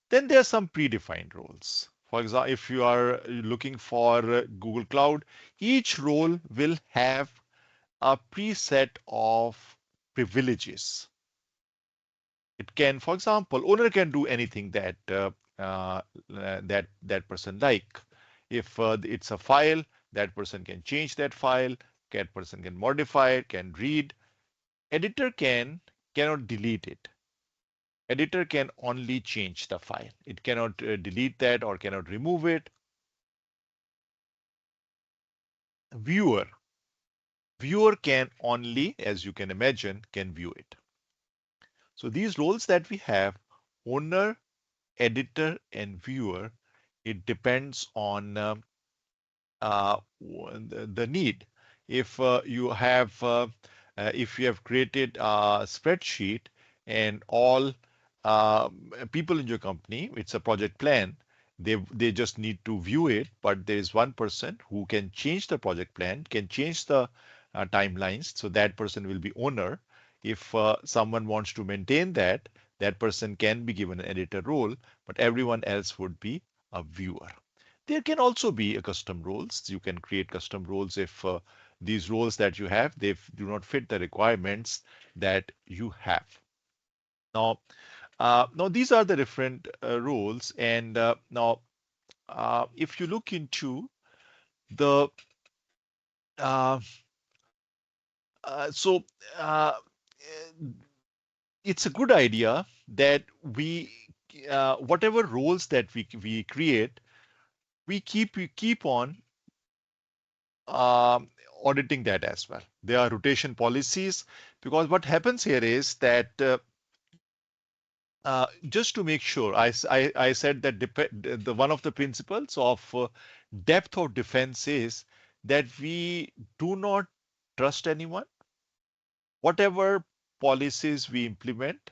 Then there are some predefined roles. For example, if you are looking for Google Cloud, each role will have a preset of privileges. It can, for example, owner can do anything that that person like. If it's a file, that person can change that file. That person can modify it, can read. editor cannot delete it. Editor can only change the file. It cannot delete that or cannot remove it. Viewer. Viewer can only, as you can imagine, can view it. So these roles that we have, owner, editor, and viewer, it depends on the need. If if you have created a spreadsheet and all people in your company, it's a project plan. They just need to view it, but there is one person who can change the project plan, can change the timelines. So that person will be owner. If someone wants to maintain that, that person can be given an editor role, but everyone else would be a viewer. There can also be a custom roles. You can create custom roles if these roles that you have, they do not fit the requirements that you have. Now these are the different roles. And now, if you look into the uh, so it's a good idea that we whatever roles that we create, we keep on um, auditing that as well. There are rotation policies, because what happens here is that just to make sure, I said that the one of the principles of depth of defense is that we do not trust anyone. Whatever policies we implement,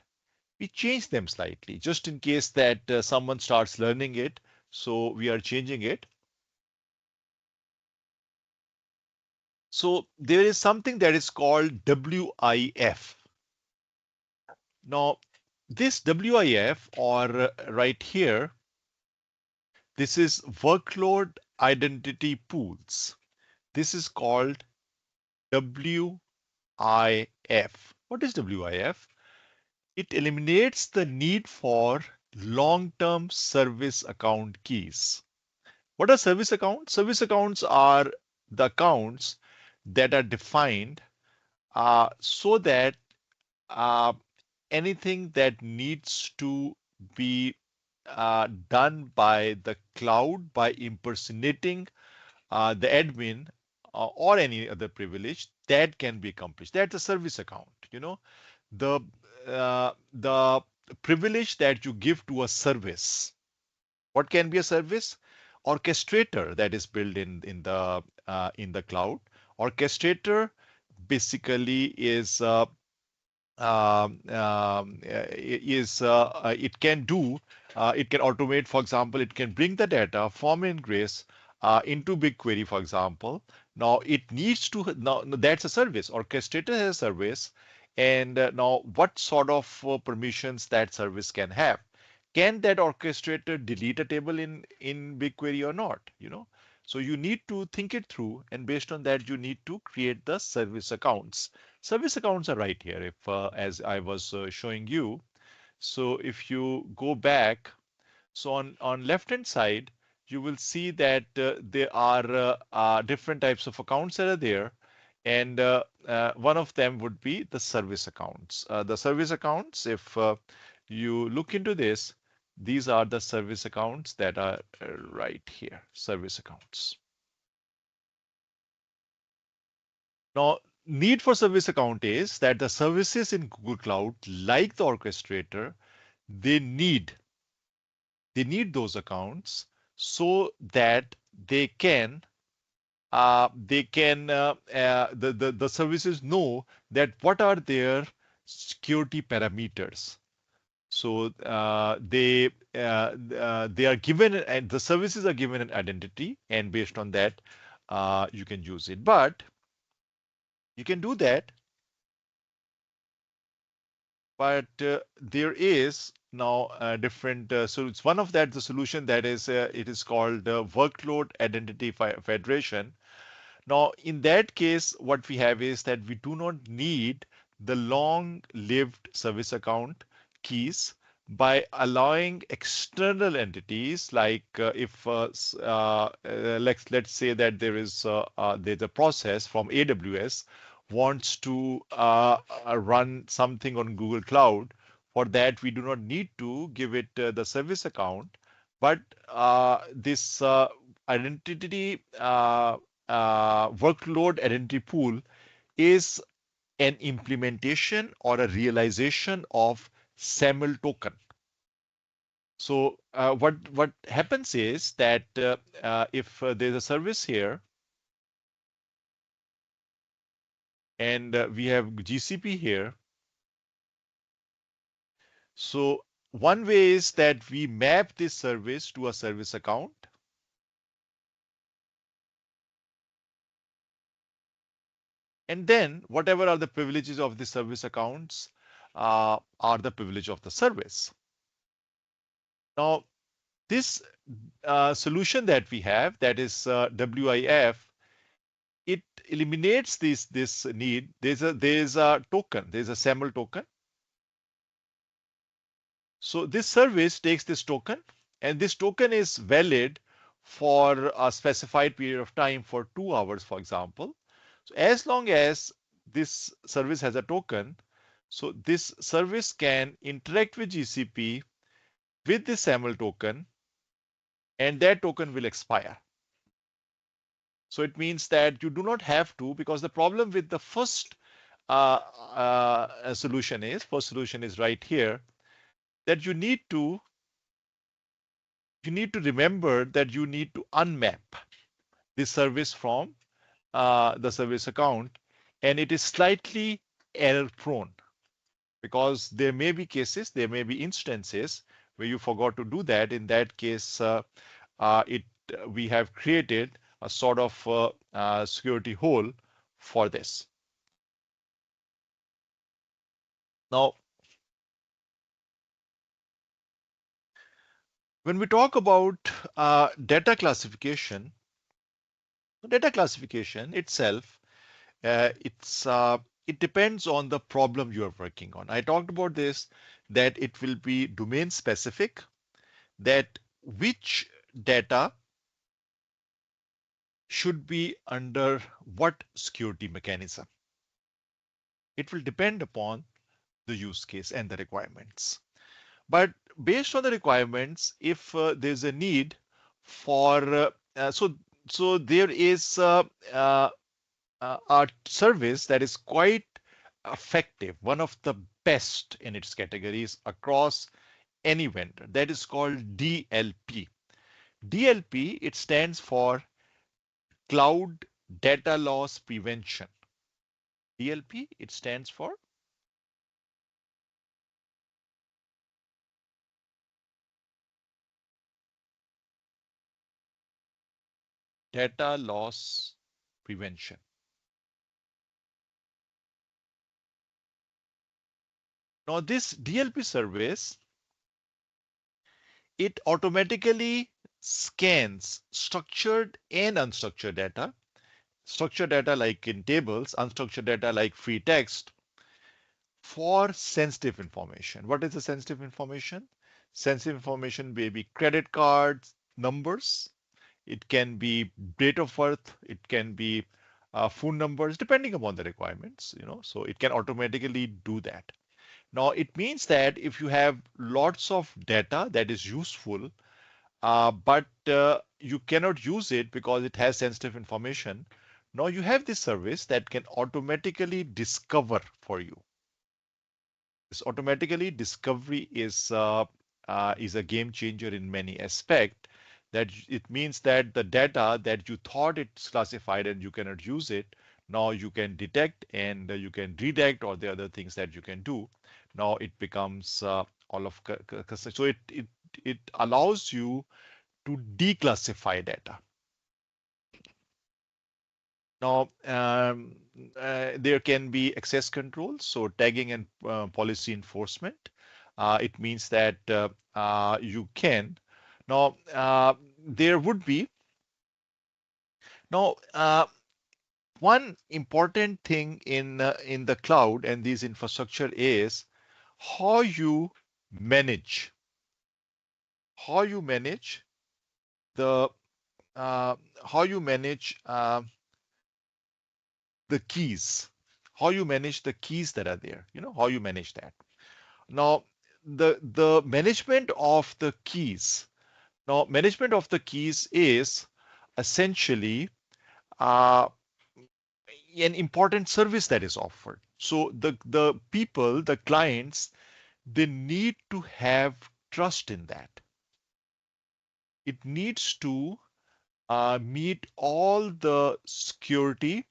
we change them slightly, just in case that someone starts learning it. So we are changing it. So there is something that is called WIF. Now, this WIF, or right here, this is workload identity pools. This is called WIF. What is WIF? It eliminates the need for long-term service account keys. What are service accounts? Service accounts are the accounts that are defined so that uh, anything that needs to be done by the cloud by impersonating the admin or any other privilege, that can be accomplished. That's a service account. The the privilege that you give to a service. What can be a service? Orchestrator that is built in the cloud. Orchestrator basically it can do, it can automate. For example, it can bring the data from Ingress into BigQuery, for example. Now it needs to, now that's a service. Orchestrator has a service. And now what sort of permissions that service can have? Can that orchestrator delete a table in BigQuery or not? So you need to think it through, and based on that, you need to create the service accounts. Service accounts are right here, if as I was showing you. So if you go back, so on left hand side, you will see that there are different types of accounts that are there. And one of them would be the service accounts. The service accounts, if you look into this, these are the service accounts that are right here, service accounts. Now, need for service account is that the services in Google Cloud, like the orchestrator, they need those accounts so that the services know that what are their security parameters. So they are given, and the services are given an identity, and based on that, you can use it. But you can do that, but there is now a different. So it's one of that, the solution that is it is called workload identity federation. Now, in that case, what we have is that we do not need the long-lived service account keys by allowing external entities, like if let's say that there's a process from AWS wants to run something on Google Cloud, for that we do not need to give it the service account, but this identity workload identity pool is an implementation or a realization of SAML token. So what happens is that if there's a service here and we have GCP here, so one way is that we map this service to a service account. And then whatever are the privileges of the service accounts are the privilege of the service. Now, this solution that we have, that is WIF, it eliminates this need. There's a token, there's a SAML token. So this service takes this token, and this token is valid for a specified period of time for 2 hours, for example. So as long as this service has a token, so this service can interact with GCP with the SAML token, and that token will expire. So it means that you do not have to, because the problem with the first solution is right here, that you need to remember that you need to unmap this service from the service account, and it is slightly error prone because there may be cases, there may be instances where you forgot to do that. In that case, we have created a sort of security hole for this. Now, when we talk about data classification itself, it depends on the problem you are working on. I talked about this, that it will be domain specific, that which data should be under what security mechanism. It will depend upon the use case and the requirements. But based on the requirements, if there's a need for so there is a service that is quite effective, one of the best in its categories across any vendor, that is called DLP. DLP, it stands for Cloud Data Loss Prevention. DLP, it stands for Data Loss Prevention. Now this DLP service, it automatically scans structured and unstructured data. Structured data like in tables, unstructured data like free text, for sensitive information. What is the sensitive information? Sensitive information may be credit cards, numbers. It can be date of birth. It can be phone numbers, depending upon the requirements. So it can automatically do that. Now it means that if you have lots of data that is useful, but you cannot use it because it has sensitive information, now you have this service that can automatically discover for you. This automatically discovery is a game changer in many aspects. That it means that the data that you thought it's classified and you cannot use it, now you can detect and you can redact, or the other things that you can do. Now it becomes all of so it allows you to declassify data. Now, there can be access controls, so tagging and policy enforcement. It means that you can. Now, there would be. Now, one important thing in the cloud and these infrastructure is how you manage the how you manage the keys. how you manage the keys that are there, how you manage that. Now, the management of the keys. Now, management of the keys is essentially uh, an important service that is offered. So the people, the clients, they need to have trust in that. It needs to meet all the security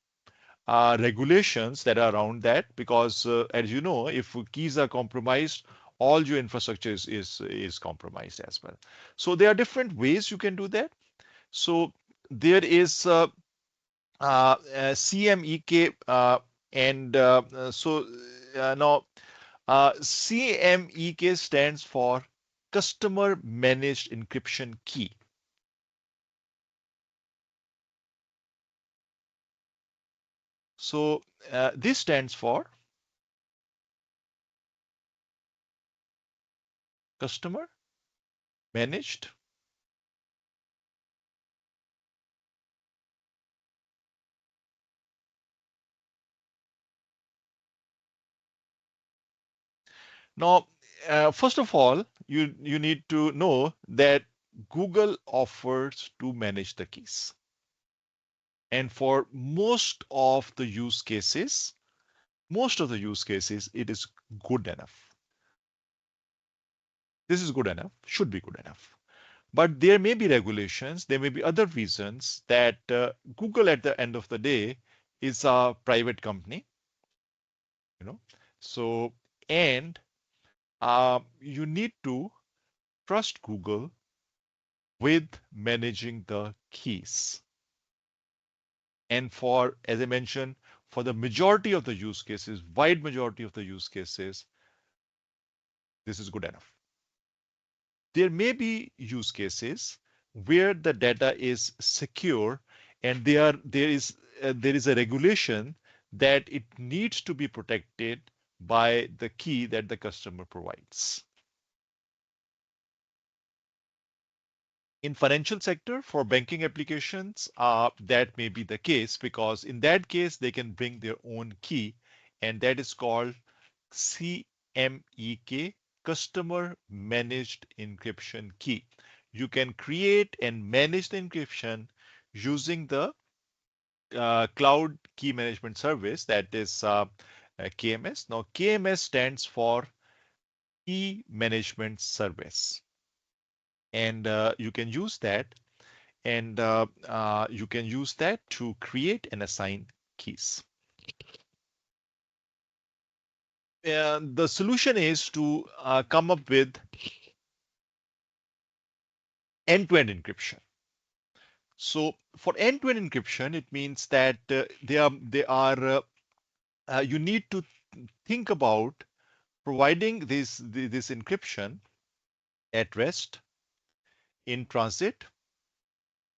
regulations that are around that, because as you know, if keys are compromised, all your infrastructure is compromised as well. So there are different ways you can do that. So there is CMEK, and so now CMEK stands for Customer Managed Encryption Key. So this stands for Customer Managed. Now, first of all, you need to know that Google offers to manage the keys. And for most of the use cases, it is good enough. This is good enough, should be good enough. But there may be regulations, there may be other reasons that Google at the end of the day is a private company, you know. So, and you need to trust Google with managing the keys. And for, as I mentioned, for the majority of the use cases, wide majority of the use cases, this is good enough. There may be use cases where the data is secure and there is a regulation that it needs to be protected by the key that the customer provides. In financial sector for banking applications, that may be the case, because in that case they can bring their own key, and that is called CMEK, Customer Managed Encryption Key. You can create and manage the encryption using the Cloud Key Management Service, that is KMS. Now, KMS stands for Key Management Service, and you can use that, and you can use that to create and assign keys. And the solution is to come up with end-to-end encryption. So for end-to-end encryption, it means that you need to think about providing this encryption at rest, in transit,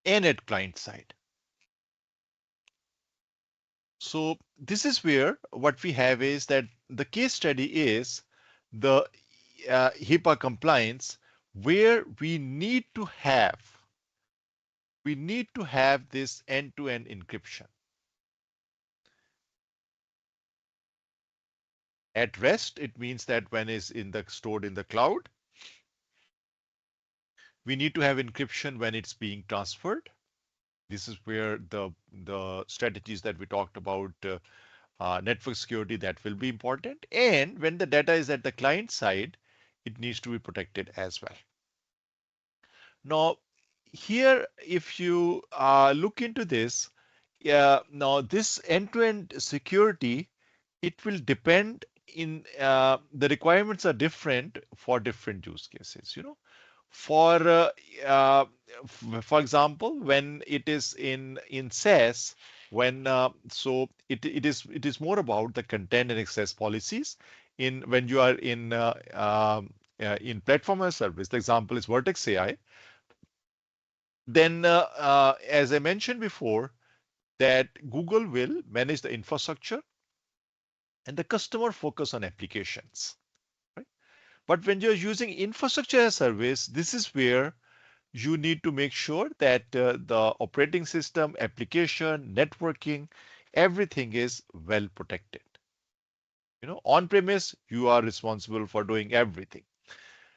and at client side. So this is where what we have is that the case study is the HIPAA compliance, where we need to have this end-to-end encryption. At rest, it means that when it's stored in the cloud, we need to have encryption when it's being transferred. This is where the strategies that we talked about, network security, that will be important. And when the data is at the client side, it needs to be protected as well. Now, here, if you look into this, now this end-to-end security, it will depend in the requirements are different for different use cases. For uh, for example, when it is in SaaS, when so it is more about the content and access policies. When you are in platform as a service, the example is Vertex AI. Then, as I mentioned before, that Google will manage the infrastructure and the customer focus on applications. Right? But when you're using infrastructure as a service, this is where you need to make sure that the operating system, application, networking, everything is well protected. On-premise, you are responsible for doing everything.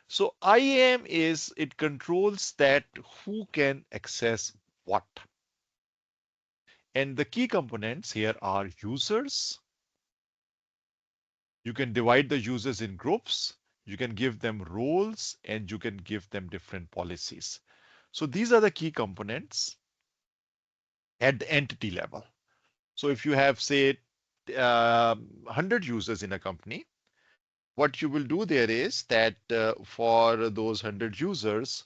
So IAM is, it controls that who can access what. And the key components here are users. You can divide the users in groups. You can give them roles and you can give them different policies. So these are the key components at the entity level. So if you have, say, 100 users in a company, what you will do there is that for those 100 users,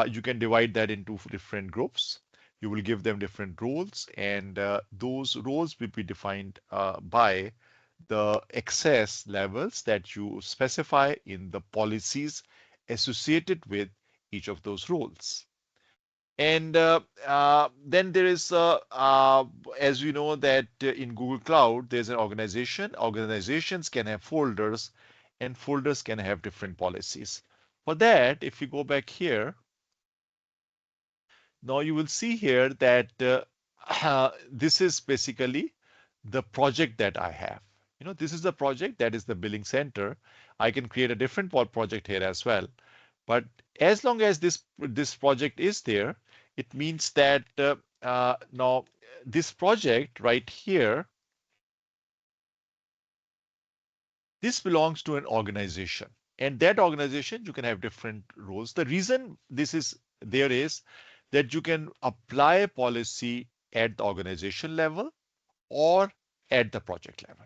you can divide that into different groups. You will give them different roles, and those roles will be defined by the access levels that you specify in the policies associated with each of those roles. And then there is, as we know that in Google Cloud, there's an organization. Organizations can have folders, and folders can have different policies. For that, if you go back here, now you will see here that this is basically the project that I have. This is the project that is the billing center. I can create a different project here as well. But as long as this project is there, it means that now this project right here, this belongs to an organization. And that organization, you can have different roles. The reason this is there is that you can apply policy at the organization level or at the project level.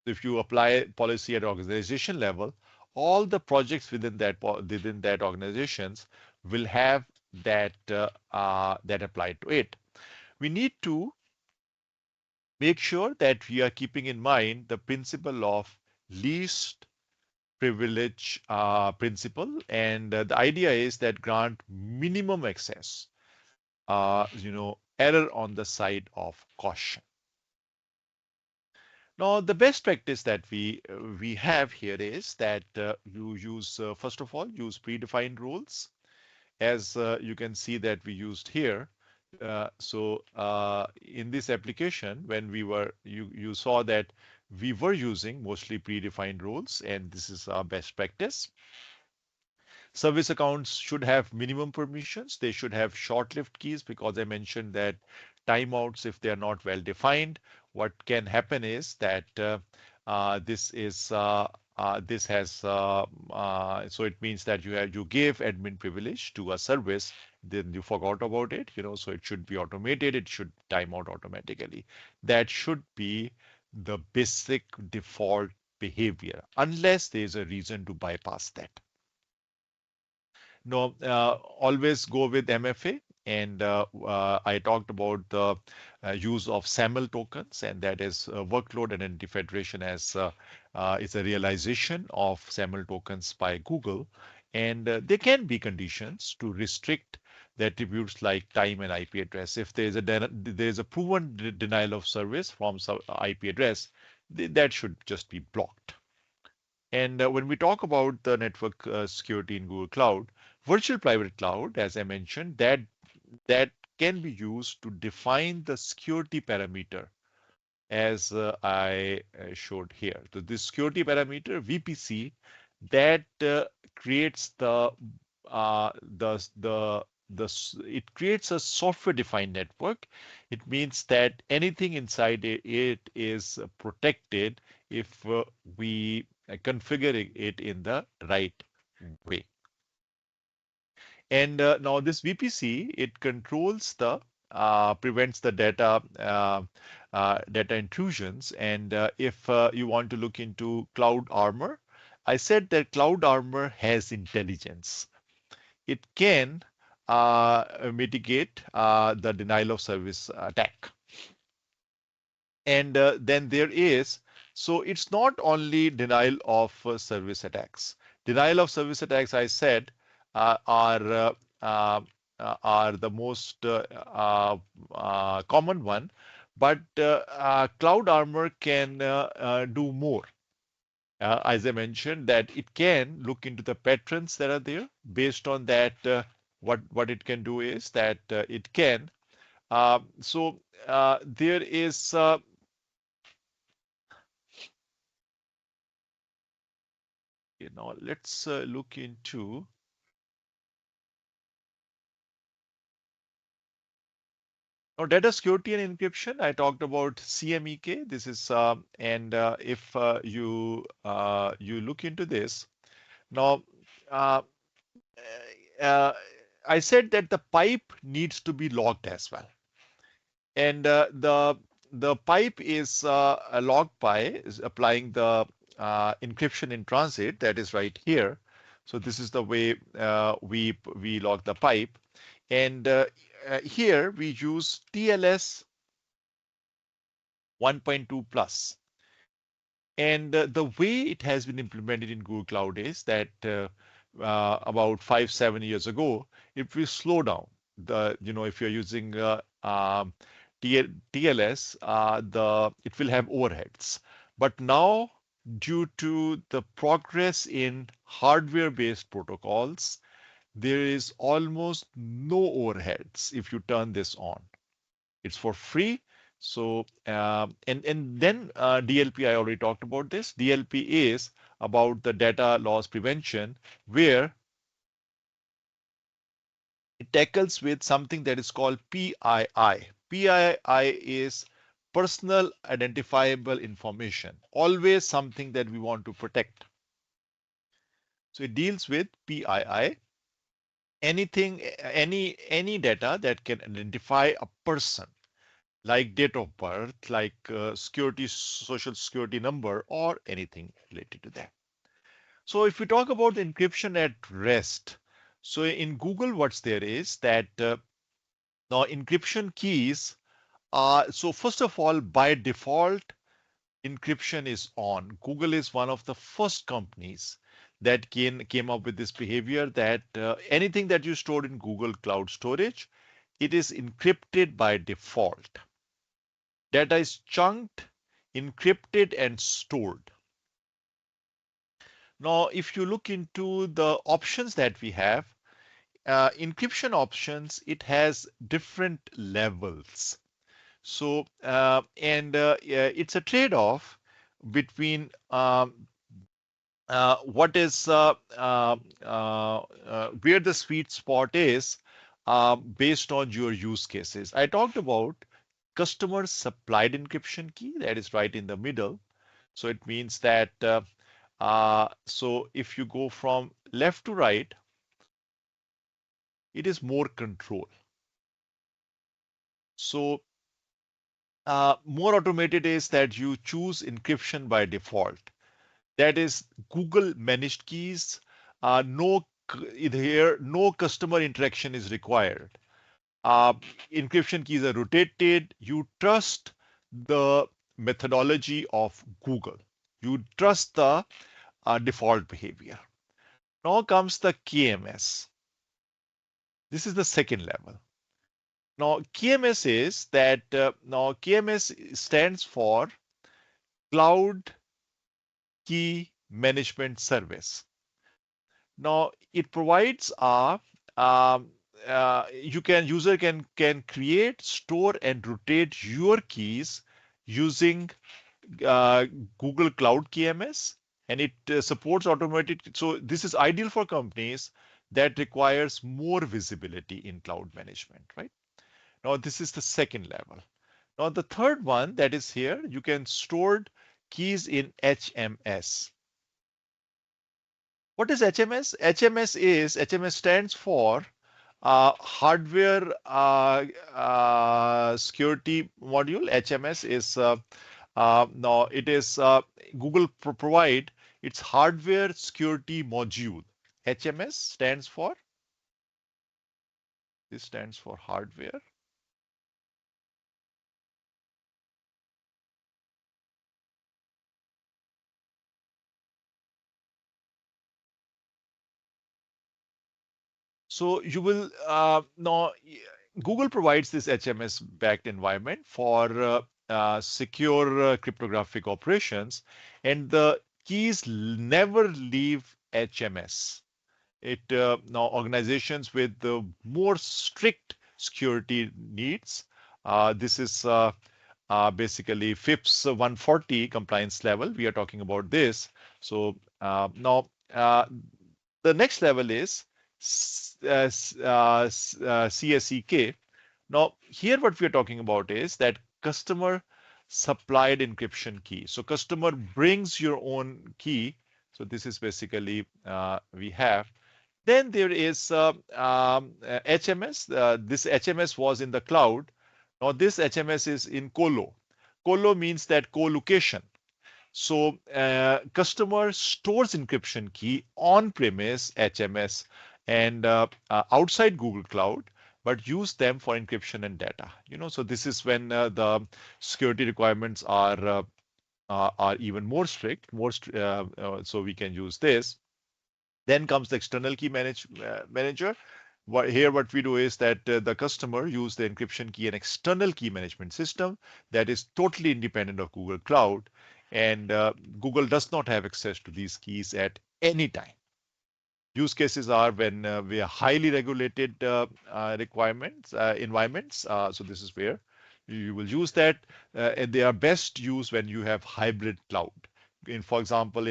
If you apply policy at organization level, all the projects within that organizations will have that applied to it. We need to make sure that we are keeping in mind the principle of least privilege principle, and the idea is that grant minimum access. Error on the side of caution. Now, the best practice that we have here is that you use first of all use predefined rules, as you can see that we used here. So in this application, when you saw that we were using mostly predefined rules, and this is our best practice. Service accounts should have minimum permissions. They should have short-lived keys, because I mentioned that timeouts, if they are not well defined, what can happen is that this has so it means that you gave admin privilege to a service, then you forgot about it, so it should be automated. It should time out automatically. That should be the basic default behavior, unless there is a reason to bypass that. No, always go with MFA. And I talked about the use of SAML tokens, and that is workload identity federation as is a realization of SAML tokens by Google. And there can be conditions to restrict the attributes like time and IP address. If there is a proven denial of service from some IP address, that should just be blocked. And when we talk about the network security in Google Cloud, virtual private cloud, as I mentioned, that can be used to define the security parameter, as I showed here. So this security parameter VPC, that creates it creates a software-defined network. It means that anything inside it is protected if we configure it in the right way. And now this VPC, it controls prevents the data intrusions. And if you want to look into Cloud Armor, I said that Cloud Armor has intelligence. It can mitigate the denial of service attack. And then there is, so it's not only denial of service attacks. Denial of service attacks, I said, are the most common one, but Cloud Armor can do more. As I mentioned, that it can look into the patterns that are there. Based on that, what it can do is that it can. There is Now let's look into. Now, data security and encryption, I talked about CMEK. This is, and if you look into this, now, uh, uh, I said that the pipe needs to be logged as well. And the pipe is a log pi is applying the encryption in transit that is right here. So this is the way we log the pipe. And here we use TLS 1.2 plus. And the way it has been implemented in Google Cloud is that about 5-7 years ago, if we slow down if you're using TLS, it will have overheads. But now, due to the progress in hardware-based protocols, there is almost no overheads if you turn this on. It's for free. So and then DLP, I already talked about this. DLP is about the data loss prevention, where it tackles with something that is called PII. PII is personal identifiable information, always something that we want to protect. So it deals with PII, anything, any data that can identify a person, like date of birth, like social security number, or anything related to that. So if we talk about the encryption at rest, so in Google, what's there is that now encryption keys are, so first of all, by default, encryption is on. Google is one of the first companies that came up with this behavior that anything that you stored in Google Cloud Storage, it is encrypted by default. Data is chunked, encrypted, and stored. Now, if you look into the options that we have, encryption options, it has different levels. So, it's a trade-off between what is where the sweet spot is based on your use cases. I talked about customer supplied encryption key that is right in the middle. So it means that so if you go from left to right, it is more control. So more automated is that you choose encryption by default. That is Google managed keys. No here, no customer interaction is required. Uh, Encryption keys are rotated. You trust the methodology of Google. You trust the default behavior. Now comes the KMS. This is the second level. Now KMS is that now KMS stands for Cloud Key Management Service. Now it provides a user can create, store, and rotate your keys using Google Cloud KMS, and it supports automated. So this is ideal for companies that requires more visibility in cloud management, right? Now this is the second level. Now the third one that is here, you can store keys in HMS. What is HMS? HMS stands for hardware security module. HMS is now it is Google provide its hardware security module. HMS stands for, this stands for hardware. So you will now Google provides this HMS backed environment for secure cryptographic operations, and the keys never leave HMS. It now organizations with the more strict security needs. This is basically FIPS 140 compliance level. We are talking about this. So now the next level is CSEK. Now, here what we are talking about is that customer supplied encryption key. So customer brings your own key. So this is basically we have. Then there is HMS. This HMS was in the cloud. Now this HMS is in colo. Colo means that co-location. So customer stores encryption key on premise HMS and outside Google Cloud, but use them for encryption and data. So this is when the security requirements are even more strict. So we can use this. Then comes the external key manager. What we do is that the customer use the encryption key and external key management system that is totally independent of Google Cloud, and Google does not have access to these keys at any time. Use cases are when we are highly regulated requirements environments. So this is where you will use that, and they are best used when you have hybrid cloud. For example,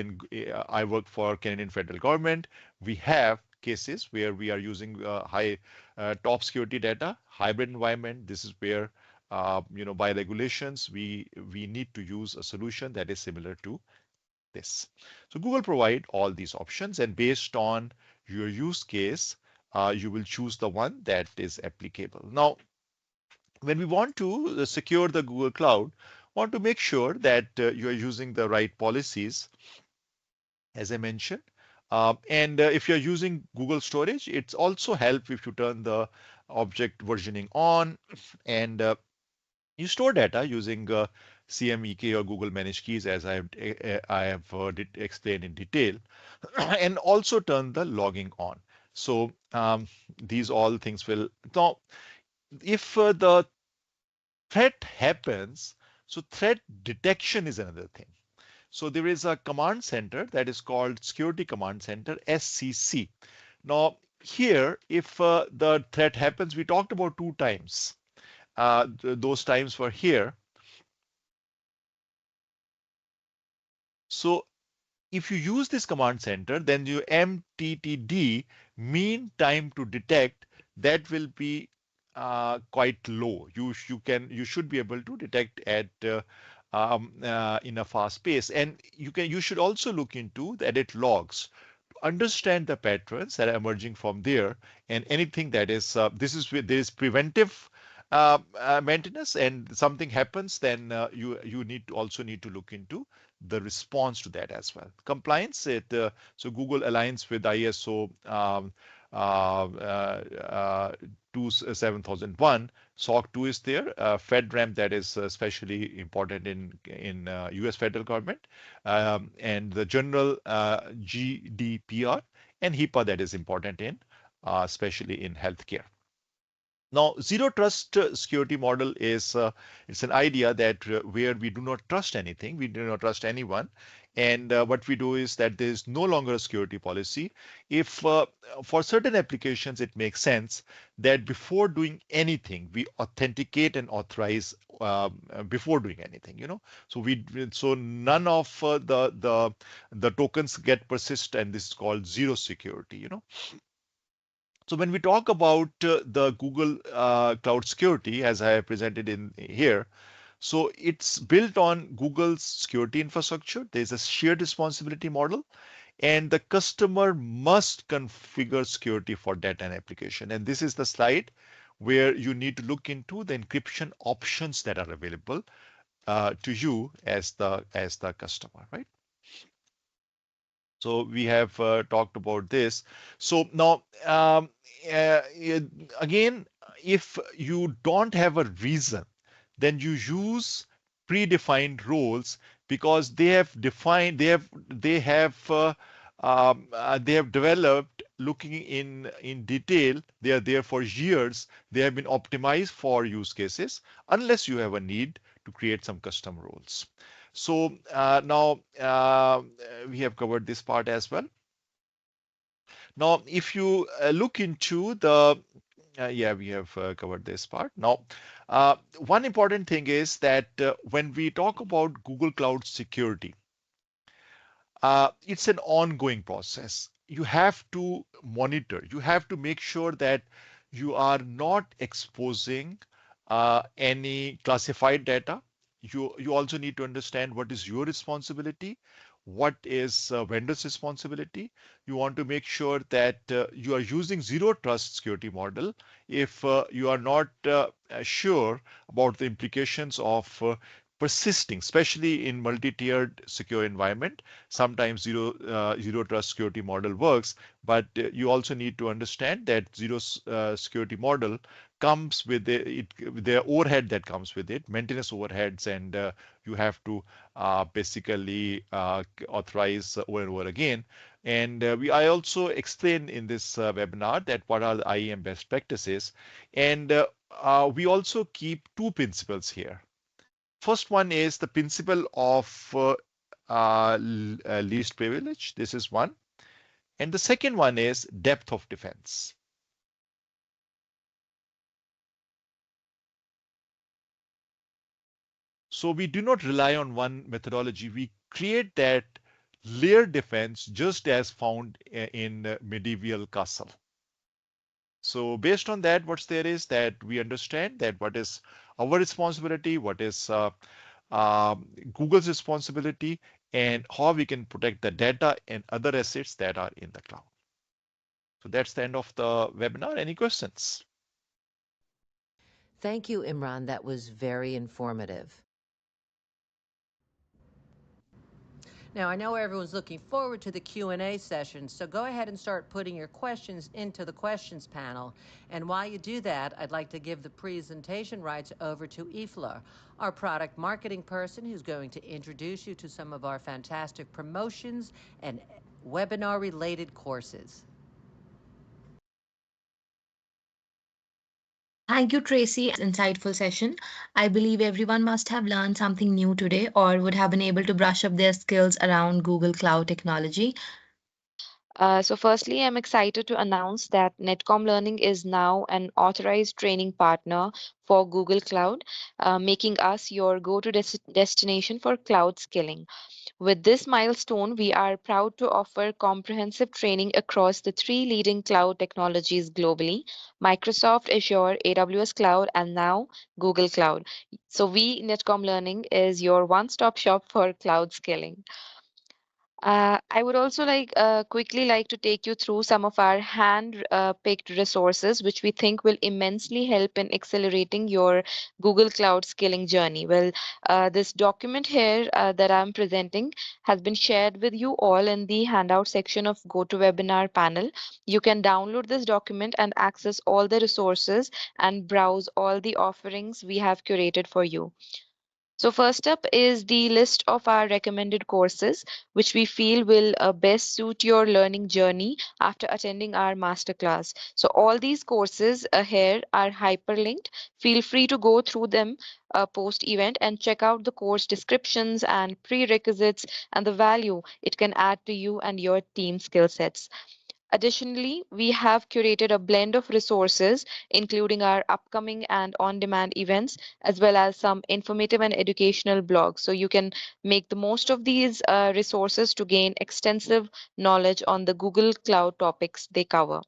I work for Canadian federal government. We have cases where we are using high top security data, hybrid environment. This is where by regulations we need to use a solution that is similar to this. So Google provide all these options, and based on your use case, you will choose the one that is applicable. Now, when we want to secure the Google Cloud, want to make sure that you are using the right policies, as I mentioned. And if you're using Google Storage, it's also help if you turn the object versioning on and you store data using CMEK or Google Managed Keys, as I have explained in detail, and also turn the logging on. So these all things will now, if the threat happens, so threat detection is another thing. So there is a command center that is called Security Command Center, SCC. Now here, if the threat happens, we talked about 2 times. Those times were here. So if you use this command center, then your MTTD, mean time to detect, that will be quite low. You should be able to detect at in a fast pace, and you should also look into the edit logs, understand the patterns that are emerging from there, and anything that is this is where there is preventive maintenance, and something happens, then you need to look into the response to that as well. Compliance, so Google aligns with ISO 27001. SOC 2 is there. FedRAMP, that is especially important in US federal government, and the general GDPR, and HIPAA, that is important in especially in healthcare. Now, zero trust security model is it's an idea that where we do not trust anything, we do not trust anyone, and what we do is that there is no longer a security policy. If for certain applications it makes sense that before doing anything we authenticate and authorize before doing anything, so none of the tokens get persist, and this is called zero security. So when we talk about the Google Cloud Security, as I have presented in here, so it's built on Google's security infrastructure. There's a shared responsibility model, and the customer must configure security for data and application. And this is the slide where you need to look into the encryption options that are available to you as the customer, right? So we have talked about this. So now, uh, again, if you don't have a reason, then you use predefined roles, because they have developed looking in detail. They are there for years. They have been optimized for use cases, unless you have a need to create some custom roles. So now we have covered this part as well. Now, if you look into the, yeah, we have covered this part. Now, one important thing is that when we talk about Google Cloud security, it's an ongoing process. You have to monitor, you have to make sure that you are not exposing any classified data. You also need to understand what is your responsibility, what is vendor's responsibility. You want to make sure that you are using zero trust security model if you are not sure about the implications of persisting, especially in multi-tiered secure environment. Sometimes zero trust security model works, but you also need to understand that zero security model comes with the overhead that comes with it, maintenance overheads, and you have to basically authorize over and over again. And I also explain in this webinar that what are the IAM best practices, and we also keep two principles here. First one is the principle of least privilege. This is one. And the second one is depth of defense. So we do not rely on one methodology. We create that layered defense just as found in medieval castle. So based on that, what's there is that we understand that what is our responsibility, what is Google's responsibility, and how we can protect the data and other assets that are in the cloud. So that's the end of the webinar. Any questions? Thank you, Imran. That was very informative. Now, I know everyone's looking forward to the Q&A session, so go ahead and start putting your questions into the questions panel. And while you do that, I'd like to give the presentation rights over to Ifla, our product marketing person, who's going to introduce you to some of our fantastic promotions and webinar-related courses. Thank you, Tracy. Insightful session. I believe everyone must have learned something new today or would have been able to brush up their skills around Google Cloud technology. So firstly, I'm excited to announce that Netcom Learning is now an authorized training partner for Google Cloud, making us your go-to destination for cloud skilling. With this milestone, we are proud to offer comprehensive training across the three leading cloud technologies globally: Microsoft Azure, AWS Cloud, and now Google Cloud. So Netcom Learning, is your one-stop shop for cloud skilling. I would also quickly like to take you through some of our hand-picked resources, which we think will immensely help in accelerating your Google Cloud skilling journey. Well, this document here that I'm presenting has been shared with you all in the handout section of GoToWebinar panel. You can download this document and access all the resources and browse all the offerings we have curated for you. So first up is the list of our recommended courses, which we feel will best suit your learning journey after attending our masterclass. So all these courses here are hyperlinked. Feel free to go through them post-event and check out the course descriptions and prerequisites and the value it can add to you and your team skill sets. Additionally, we have curated a blend of resources, including our upcoming and on-demand events, as well as some informative and educational blogs. So you can make the most of these resources to gain extensive knowledge on the Google Cloud topics they cover.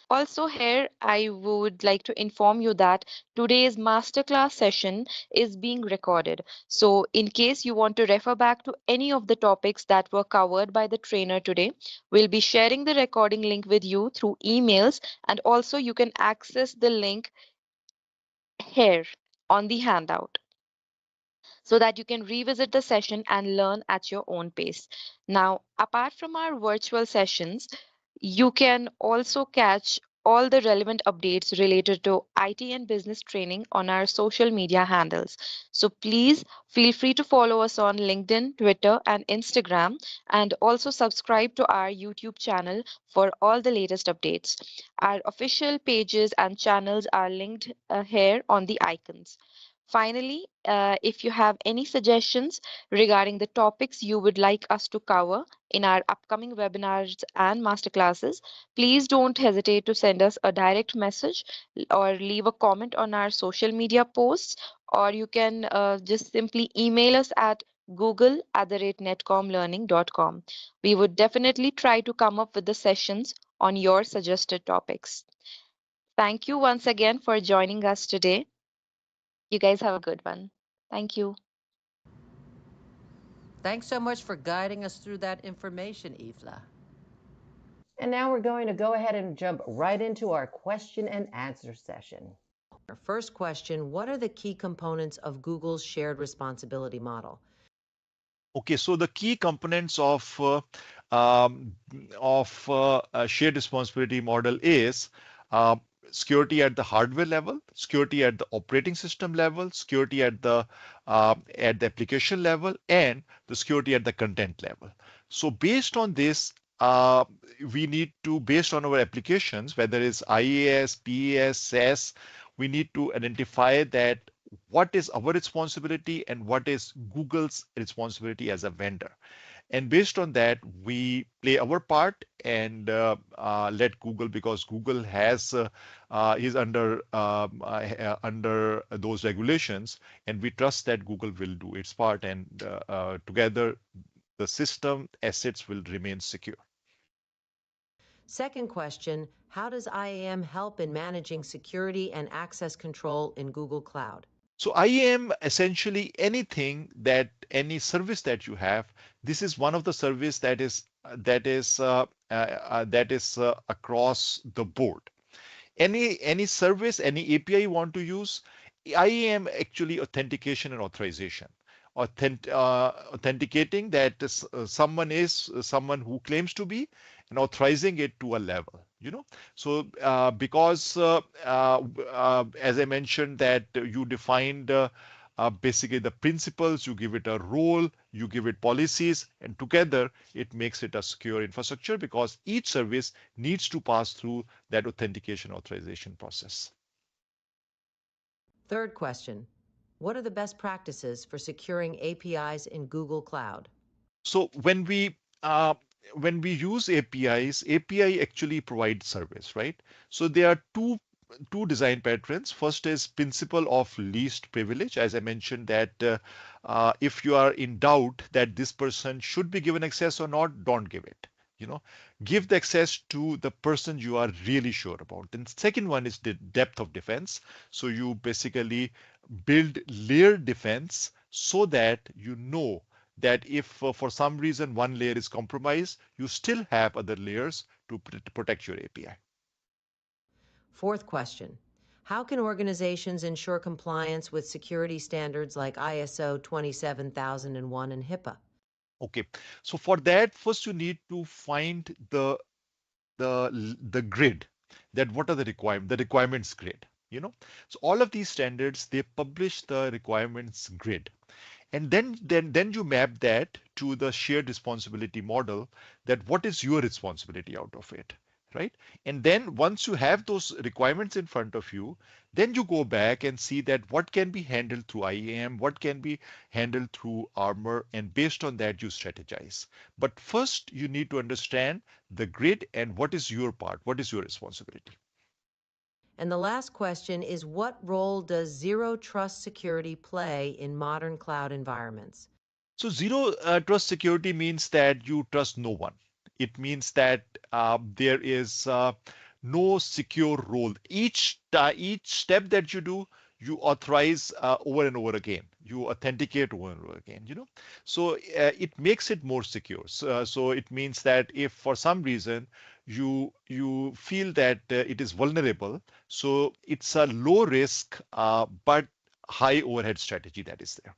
Also here, I would like to inform you that today's masterclass session is being recorded. So in case you want to refer back to any of the topics that were covered by the trainer today, we'll be sharing the recording link with you through emails, and also you can access the link here on the handout, so that you can revisit the session and learn at your own pace. Now, apart from our virtual sessions, you can also catch all the relevant updates related to IT and business training on our social media handles. So please feel free to follow us on LinkedIn, Twitter, and Instagram, and also subscribe to our YouTube channel for all the latest updates. Our official pages and channels are linked here on the icons. Finally, if you have any suggestions regarding the topics you would like us to cover in our upcoming webinars and masterclasses, please don't hesitate to send us a direct message or leave a comment on our social media posts, or you can just simply email us at google@netcomlearning.com. We would definitely try to come up with the sessions on your suggested topics. Thank you once again for joining us today. You guys have a good one. Thank you. Thanks so much for guiding us through that information, Ifla. And now we're going to go ahead and jump right into our question and answer session. Our first question, what are the key components of Google's shared responsibility model? Okay, so the key components of a shared responsibility model is uh, security at the hardware level, security at the operating system level, security at the application level, and the security at the content level. So based on this, we need to, based on our applications, whether it's IaaS, PaaS, SaaS, we need to identify that what is our responsibility and what is Google's responsibility as a vendor. And based on that, we play our part and let Google, because Google has is under those regulations, and we trust that Google will do its part, and together the system assets will remain secure. Second question, how does IAM help in managing security and access control in Google Cloud? So IAM essentially any service that you have. This is one of the service that is across the board. Any service, any API you want to use, IAM actually authentication and authorization. Authenticating that someone who claims to be, and authorizing it to a level. So because as I mentioned that you defined basically the principles, you give it a role, you give it policies, and together it makes it a secure infrastructure, because each service needs to pass through that authentication authorization process. Third question, what are the best practices for securing APIs in Google Cloud? So when we use APIs, API actually provides service, right? So there are two design patterns. First is principle of least privilege. As I mentioned that if you are in doubt that this person should be given access or not, don't give it. Give the access to the person you are really sure about. Then second one is the depth of defense. So you basically build layer defense so that you know that if for some reason one layer is compromised, you still have other layers to protect your API. Fourth question, how can organizations ensure compliance with security standards like ISO 27001 and HIPAA? Okay, so for that, first you need to find the grid, that what are the requirements grid. So all of these standards, they publish the requirements grid. And then you map that to the shared responsibility model, that what is your responsibility out of it, right? And then once you have those requirements in front of you, then you go back and see that what can be handled through IAM, what can be handled through Armor, and based on that you strategize. But first you need to understand the grid and what is your part, what is your responsibility. And the last question is, what role does zero trust security play in modern cloud environments? So zero trust security means that you trust no one. It means that there is no secure role. Each step that you do, you authorize over and over again. You authenticate over and over again. So it makes it more secure. So it means that if for some reason you feel that it is vulnerable, so it's a low risk but high overhead strategy that is there.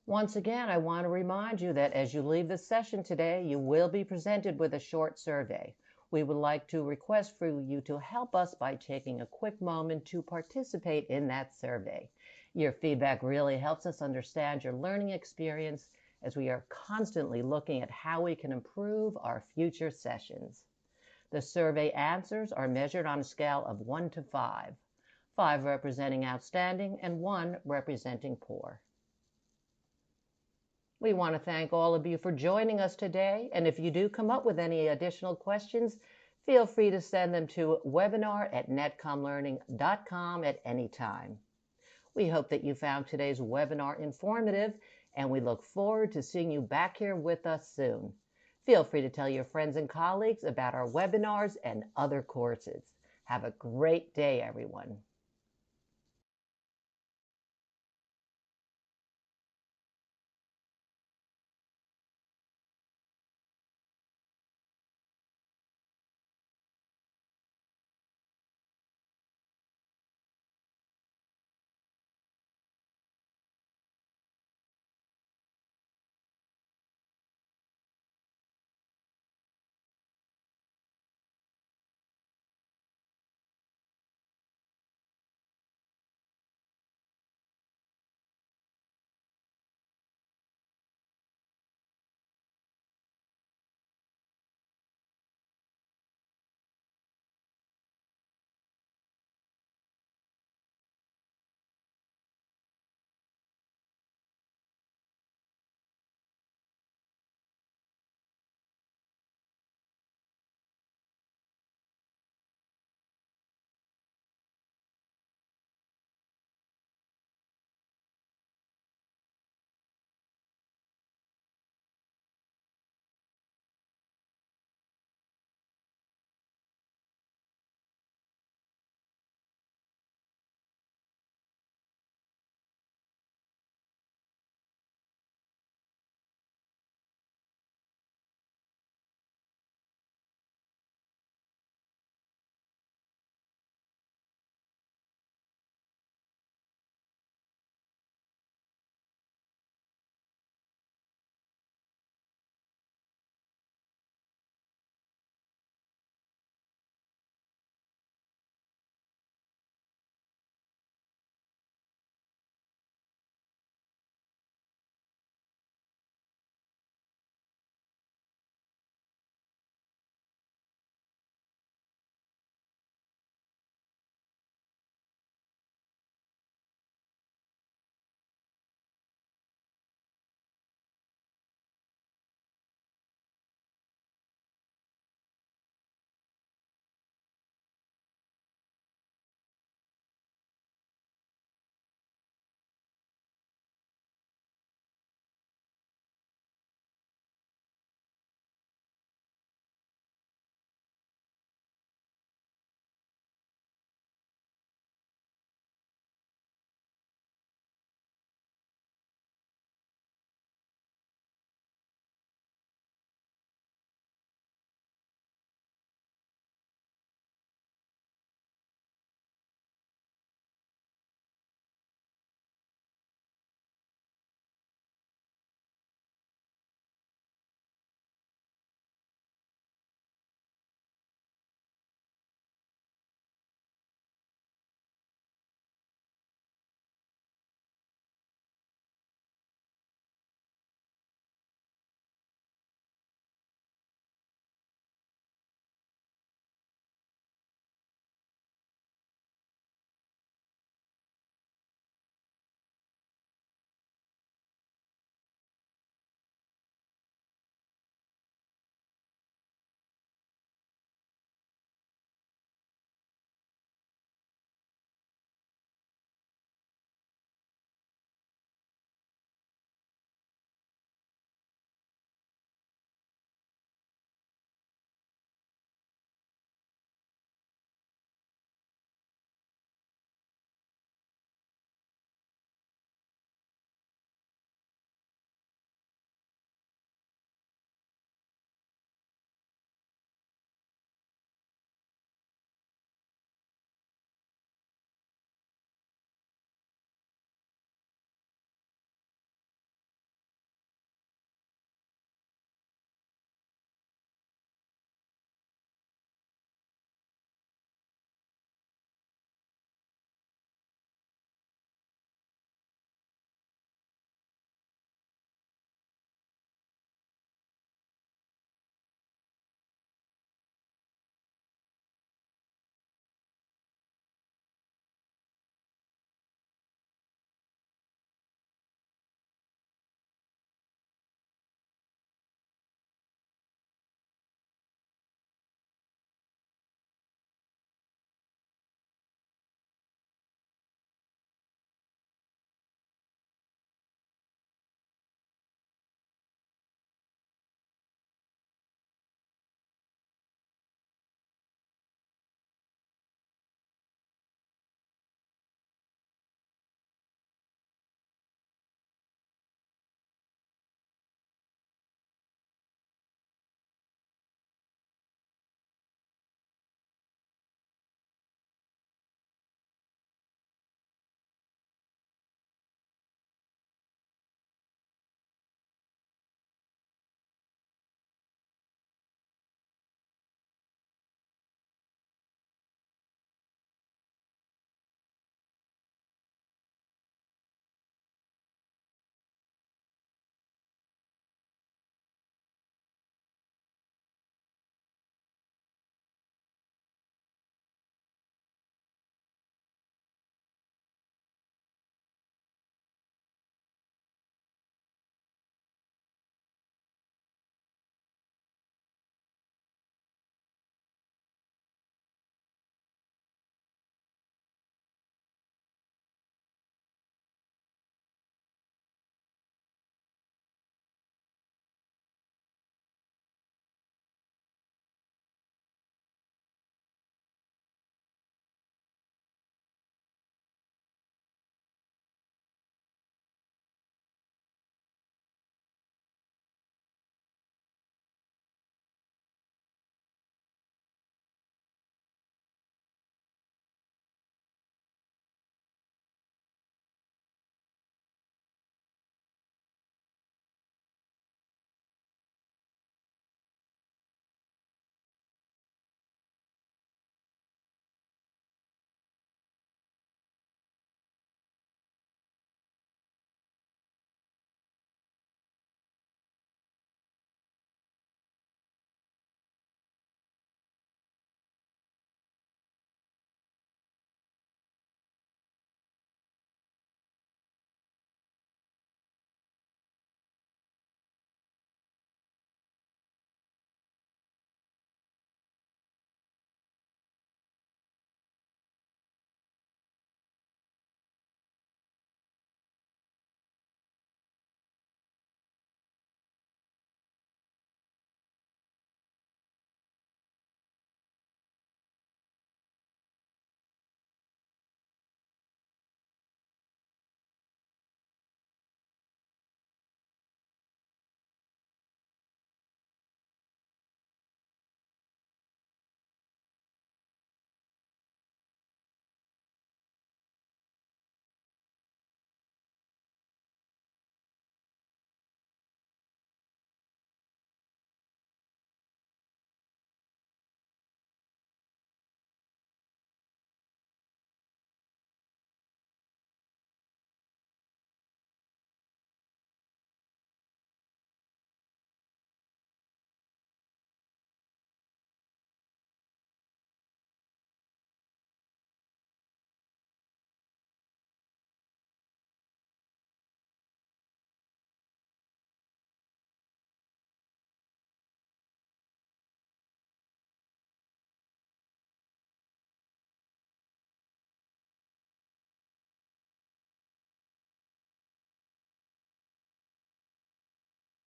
Once again, I want to remind you that as you leave the session today, you will be presented with a short survey. We would like to request for you to help us by taking a quick moment to participate in that survey. Your feedback really helps us understand your learning experience, as we are constantly looking at how we can improve our future sessions. The survey answers are measured on a scale of 1 to 5, 5 representing outstanding and 1 representing poor. We want to thank all of you for joining us today, and if you do come up with any additional questions, feel free to send them to webinar@netcomlearning.com at any time. We hope that you found today's webinar informative, and we look forward to seeing you back here with us soon. Feel free to tell your friends and colleagues about our webinars and other courses. Have a great day, everyone.